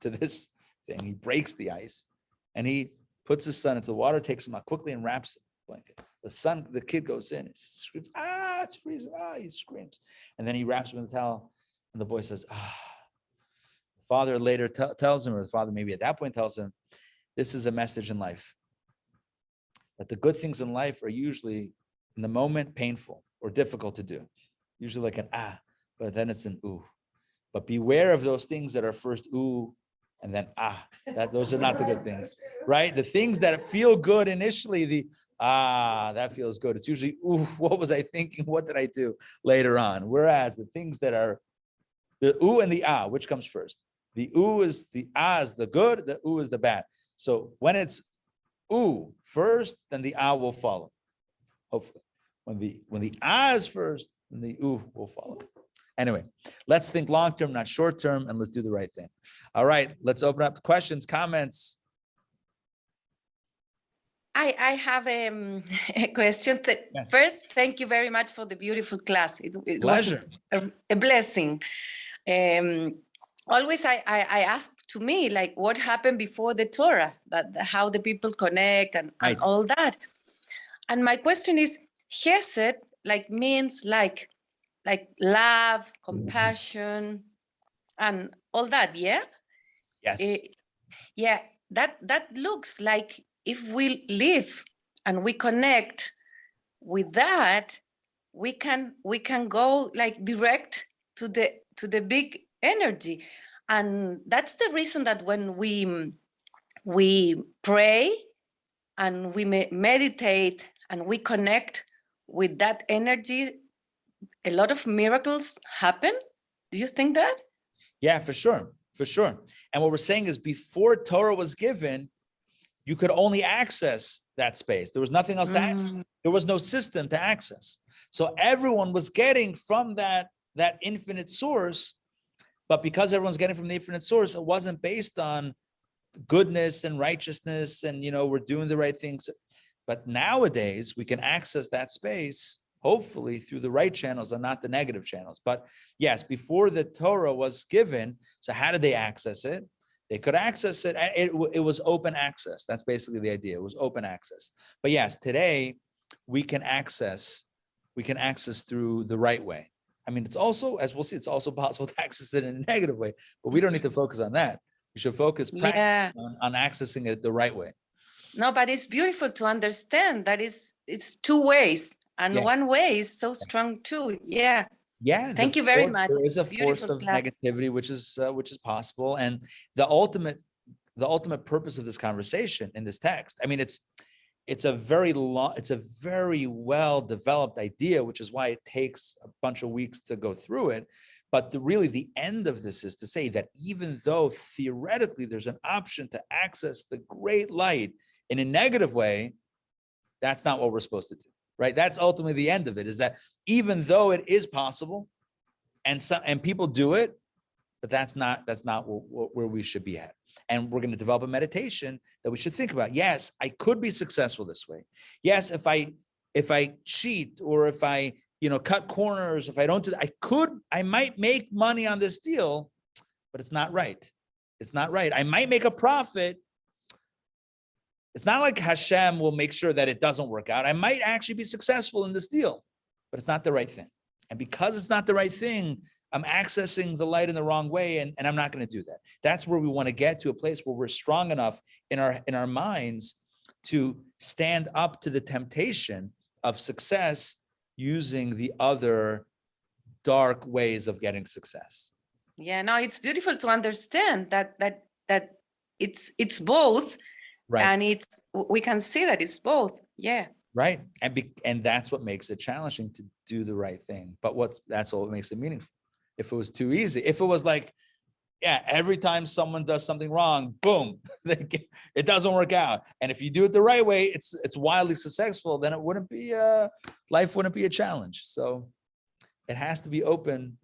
this thing. He breaks the ice and he puts his son into the water, takes him out quickly and wraps him in a blanket. The kid goes in and screams, it's freezing. He screams. And then he wraps him in the towel. And the boy says, The father later tells him, or the father maybe at that point tells him, this is a message in life, that the good things in life are usually in the moment painful or difficult to do, usually like an but then it's an ooh. But beware of those things that are first ooh and then those are not the good things, right? The things that feel good initially, that feels good. It's usually, ooh, what was I thinking? What did I do later on? Whereas the things that are the ooh and the which comes first? The ooh is the is the good, the ooh is the bad. So when it's ooh first, then the will follow. Hopefully, when the is first, then the ooh will follow. Anyway, let's think long term, not short term, and let's do the right thing. All right, let's open up questions, comments. I have a question. Yes. First, thank you very much for the beautiful class. It was Pleasure. a blessing. Always I ask to me, like, what happened before the Torah, how the people connect and Right. all that. And my question is, Chesed means like love, compassion, and all that, yeah? Yes. Yeah, that looks like if we live and we connect with that, we can go like direct to the big energy. And that's the reason that when we pray and we meditate and we connect with that energy, a lot of miracles happen. Do you think that? Yeah, for sure. For sure. And what we're saying is, before Torah was given, you could only access that space. There was nothing else to access. There was no system to access. So everyone was getting from that infinite source. But because everyone's getting from the infinite source, it wasn't based on goodness and righteousness and, we're doing the right things. But nowadays, we can access that space, hopefully through the right channels and not the negative channels. But yes, before the Torah was given, so how did they access it? They could access it. It was open access. That's basically the idea. It was open access. But yes, today we can access through the right way. I mean, it's also, as we'll see, it's also possible to access it in a negative way, but we don't need to focus on that. We should focus on accessing it the right way. No, but it's beautiful to understand that it's two ways, and one way is so strong too. Yeah. Yeah. Thank you very much. There is a force of negativity, which is possible. And the ultimate purpose of this conversation in this text, I mean, it's a very well developed idea, which is why it takes a bunch of weeks to go through it. But really the end of this is to say that even though theoretically there's an option to access the great light in a negative way, that's not what we're supposed to do, right? That's ultimately the end of it, is that even though it is possible and people do it, but that's not where we should be at. And we're going to develop a meditation that we should think about. Yes, I could be successful this way. Yes, if I cheat, or if I cut corners, if I don't do that, I might make money on this deal, but it's not right. It's not right. I might make a profit. It's not like Hashem will make sure that it doesn't work out. I might actually be successful in this deal, but it's not the right thing. And because it's not the right thing, I'm accessing the light in the wrong way, and I'm not going to do that. That's where we want to get to, a place where we're strong enough in our minds to stand up to the temptation of success using the other dark ways of getting success. Yeah, no, it's beautiful to understand that it's both, Right. and we can see that it's both. Yeah. Right. And that's what makes it challenging to do the right thing. But that's what makes it meaningful. If it was too easy, if it was like, yeah, every time someone does something wrong, boom, it doesn't work out. And if you do it the right way, it's wildly successful, then it wouldn't be life wouldn't be a challenge. So it has to be open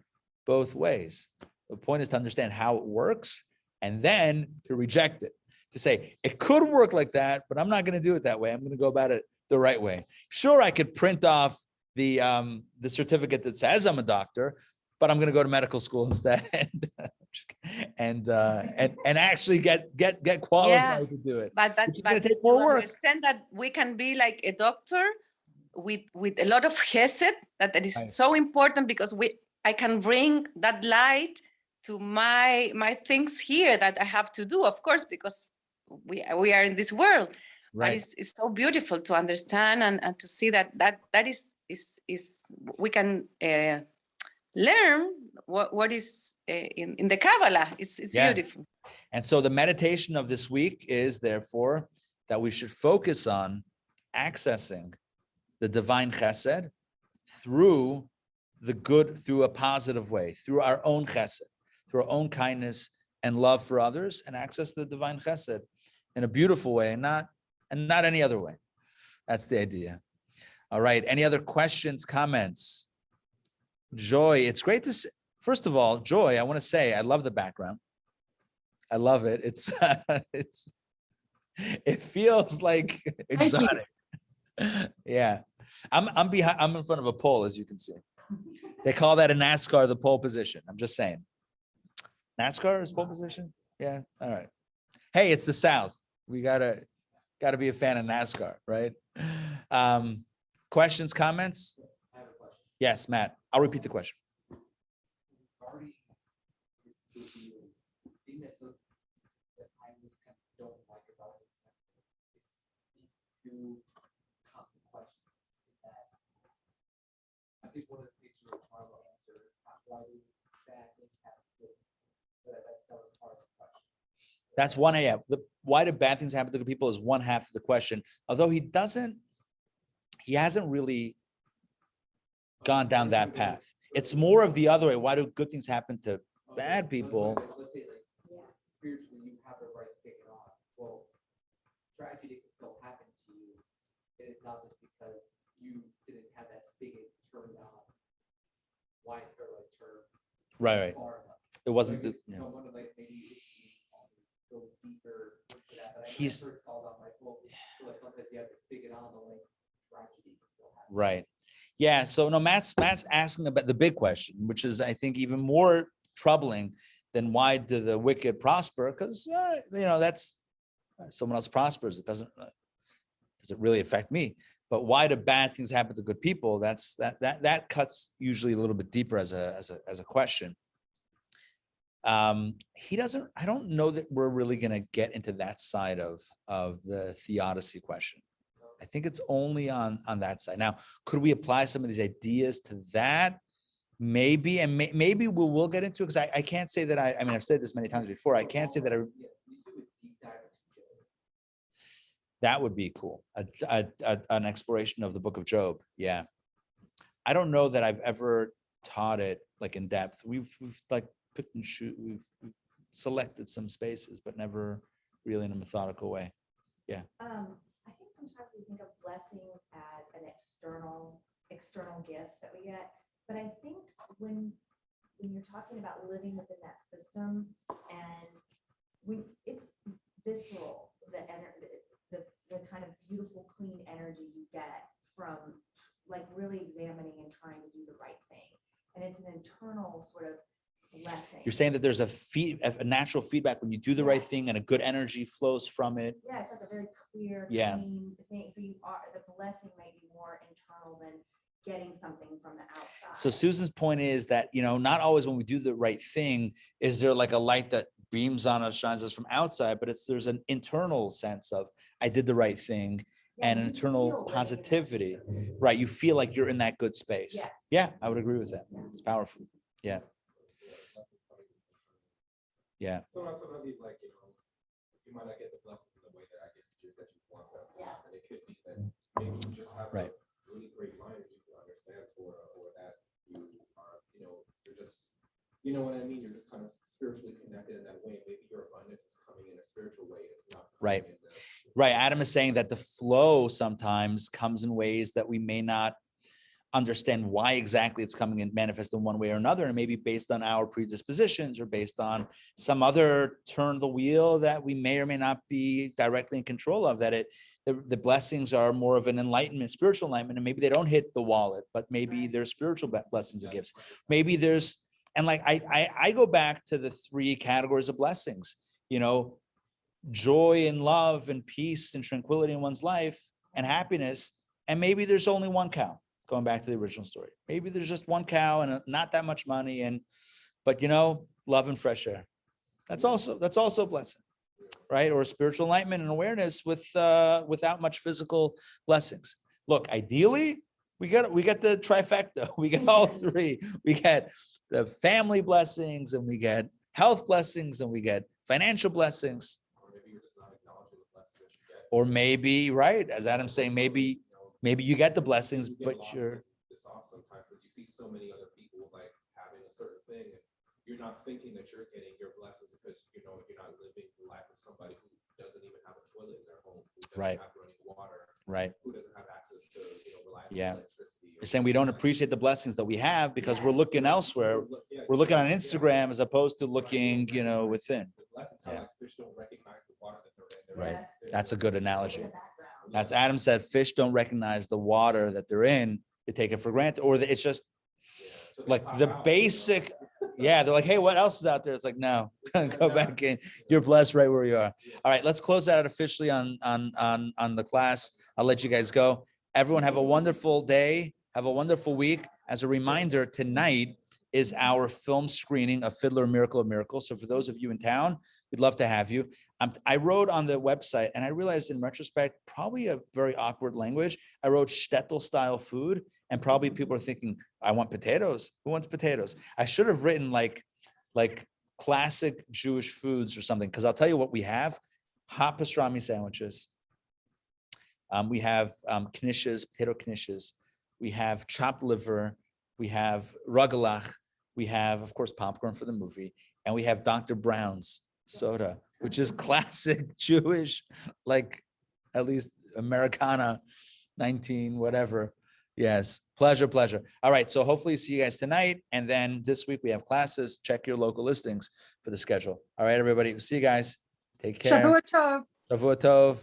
both ways. The point is to understand how it works and then to reject it, to say it could work like that, but I'm not going to do it that way. I'm going to go about it the right way. Sure, I could print off the certificate that says I'm a doctor, but I'm going to go to medical school instead and actually get qualified to do it. But It's going to take more to work. understand that we can be like a doctor with a lot of chesed, that is Right. so important, because I can bring that light to my things here that I have to do, of course, because we are in this world. Right. But it's so beautiful to understand and to see that is we can learn what is in the Kabbalah. It's Yeah. beautiful. And so the meditation of this week is therefore that we should focus on accessing the divine chesed through the good, through a positive way, through our own chesed, through our own kindness and love for others, and access the divine chesed in a beautiful way, and not any other way. That's the idea. All right. Any other questions, comments? Joy, it's great to see. First of all, Joy, I want to say I love the background. I love it. It feels like exotic. Yeah. I'm behind, I'm in front of a pole, as you can see. They call that a NASCAR, the pole position. I'm just saying. NASCAR is pole position? Yeah. All right. Hey, it's the South. We gotta be a fan of NASCAR, right? Questions, comments? I have a question. Yes, Matt. I'll repeat the question. Regarding this thing that I just kind of don't like about it is two constant questions. That I think one of the things you're trying to answer is why do bad things happen to that's part of the question. That's one AM. Why do bad things happen to good people is one half of the question. Although he hasn't really gone down that path. It's more of the other way. Why do good things happen to bad people? Let's say like Yes. spiritually you have the right spigot on. Well, tragedy can still happen to you. It is not just because you didn't have that spigot turned on. Why or like turn Right. far enough. It wasn't. Like, Yeah. I wonder, like maybe if you go deeper into that. But I He's- first saw that, like, well, like sometimes you have the spigot on, but like tragedy can still happen. Right. Yeah. So no, Matt's asking about the big question, which is, I think, even more troubling than why do the wicked prosper? Because that's someone else prospers. It doesn't really affect me. But why do bad things happen to good people? That cuts usually a little bit deeper as a question. He doesn't. I don't know that we're really going to get into that side of the theodicy question. I think it's only on that side. Now, could we apply some of these ideas to that? Maybe, and maybe we will get into it, because I can't say that I mean, I've said this many times before. I can't say that Yeah, you do a deep dive into Job. that would be cool. An exploration of the book of Job. Yeah. I don't know that I've ever taught it like in depth. We've like picked and shoot. We've selected some spaces, but never really in a methodical way. I think sometimes we think of blessings as an external gifts that we get, but I think when you're talking about living within that system, and it's visceral, the kind of beautiful, clean energy you get from like really examining and trying to do the right thing, and it's an internal sort of blessing. You're saying that there's a natural feedback when you do the right Yes. thing and a good energy flows from it. Yeah, it's like a very clear, Yeah. clean thing. So the blessing may be more internal than getting something from the outside. So Susan's point is that, not always when we do the right thing, is there like a light that beams on us, shines us from outside, but there's an internal sense of, I did the right thing, Yeah, and an you internal feel living in that positivity, system. right? You feel like you're in that good space. Yes. Yeah, I would agree with that. Yeah. It's powerful. Yeah. Yeah. Sometimes you like, you might not get the blessings in the way that I guess that you want them. Yeah. And it could be that maybe you just have Right. a really great mind and you can understand Torah, or that you are, you're just, you know what I mean? You're just kind of spiritually connected in that way. Maybe your abundance is coming in a spiritual way. It's not coming Right. in the- Right. Adam is saying that the flow sometimes comes in ways that we may not understand why exactly it's coming and manifest in one way or another, and maybe based on our predispositions or based on some other turn of the wheel that we may or may not be directly in control of, that the blessings are more of an enlightenment, spiritual enlightenment, and maybe they don't hit the wallet, but maybe there's spiritual blessings and gifts. Maybe there's, and like I go back to the 3 categories of blessings, joy and love and peace and tranquility in one's life and happiness. And maybe there's only one cow, going back to the original story. Maybe there's just one cow and not that much money, but love and fresh air. That's also a blessing, right? Or spiritual enlightenment and awareness without much physical blessings. Look, ideally, we get the trifecta. We get all 3. We get the family blessings, and we get health blessings, and we get financial blessings. Or maybe you're just not acknowledging the blessings that you get. Or maybe, right, as Adam's saying, maybe you get the blessings, You get but lost you're with the sauce sometimes, because you see so many other people like having a certain thing, and you're not thinking that you're getting your blessings because you're not living the life of somebody who doesn't even have a toilet in their home, who doesn't Right. have running water, right. who doesn't have access to reliable Yeah. electricity. You're saying we don't appreciate the blessings that we have because we're Yes. looking elsewhere. We're looking on Instagram as opposed to looking, within. The blessings Yeah. are like fish don't recognize the water that they're in. Right. Yes. That's a good analogy. In the background. That's Adam said, fish don't recognize the water that they're in. They take it for granted, or it's just Yeah. So they like pop the out, basic. Yeah, they're like, hey, what else is out there? It's like, no, go back in. You're blessed right where you are. All right, let's close out officially on the class. I'll let you guys go. Everyone have a wonderful day. Have a wonderful week. As a reminder, tonight is our film screening of Fiddler Miracle of Miracles. So for those of you in town, we'd love to have you. I wrote on the website, and I realized in retrospect, probably a very awkward language. I wrote shtetl style food, and probably people are thinking, I want potatoes. Who wants potatoes? I should have written like classic Jewish foods or something, because I'll tell you what we have: hot pastrami sandwiches. We have knishes, potato knishes. We have chopped liver. We have rugelach. We have, of course, popcorn for the movie, and we have Dr. Brown's soda, which is classic Jewish, like at least Americana, 19 whatever. Yes, pleasure. All right, so hopefully see you guys tonight, and then this week we have classes. Check your local listings for the schedule. All right, everybody, see you guys. Take care. Shavua Tov. Shavua Tov.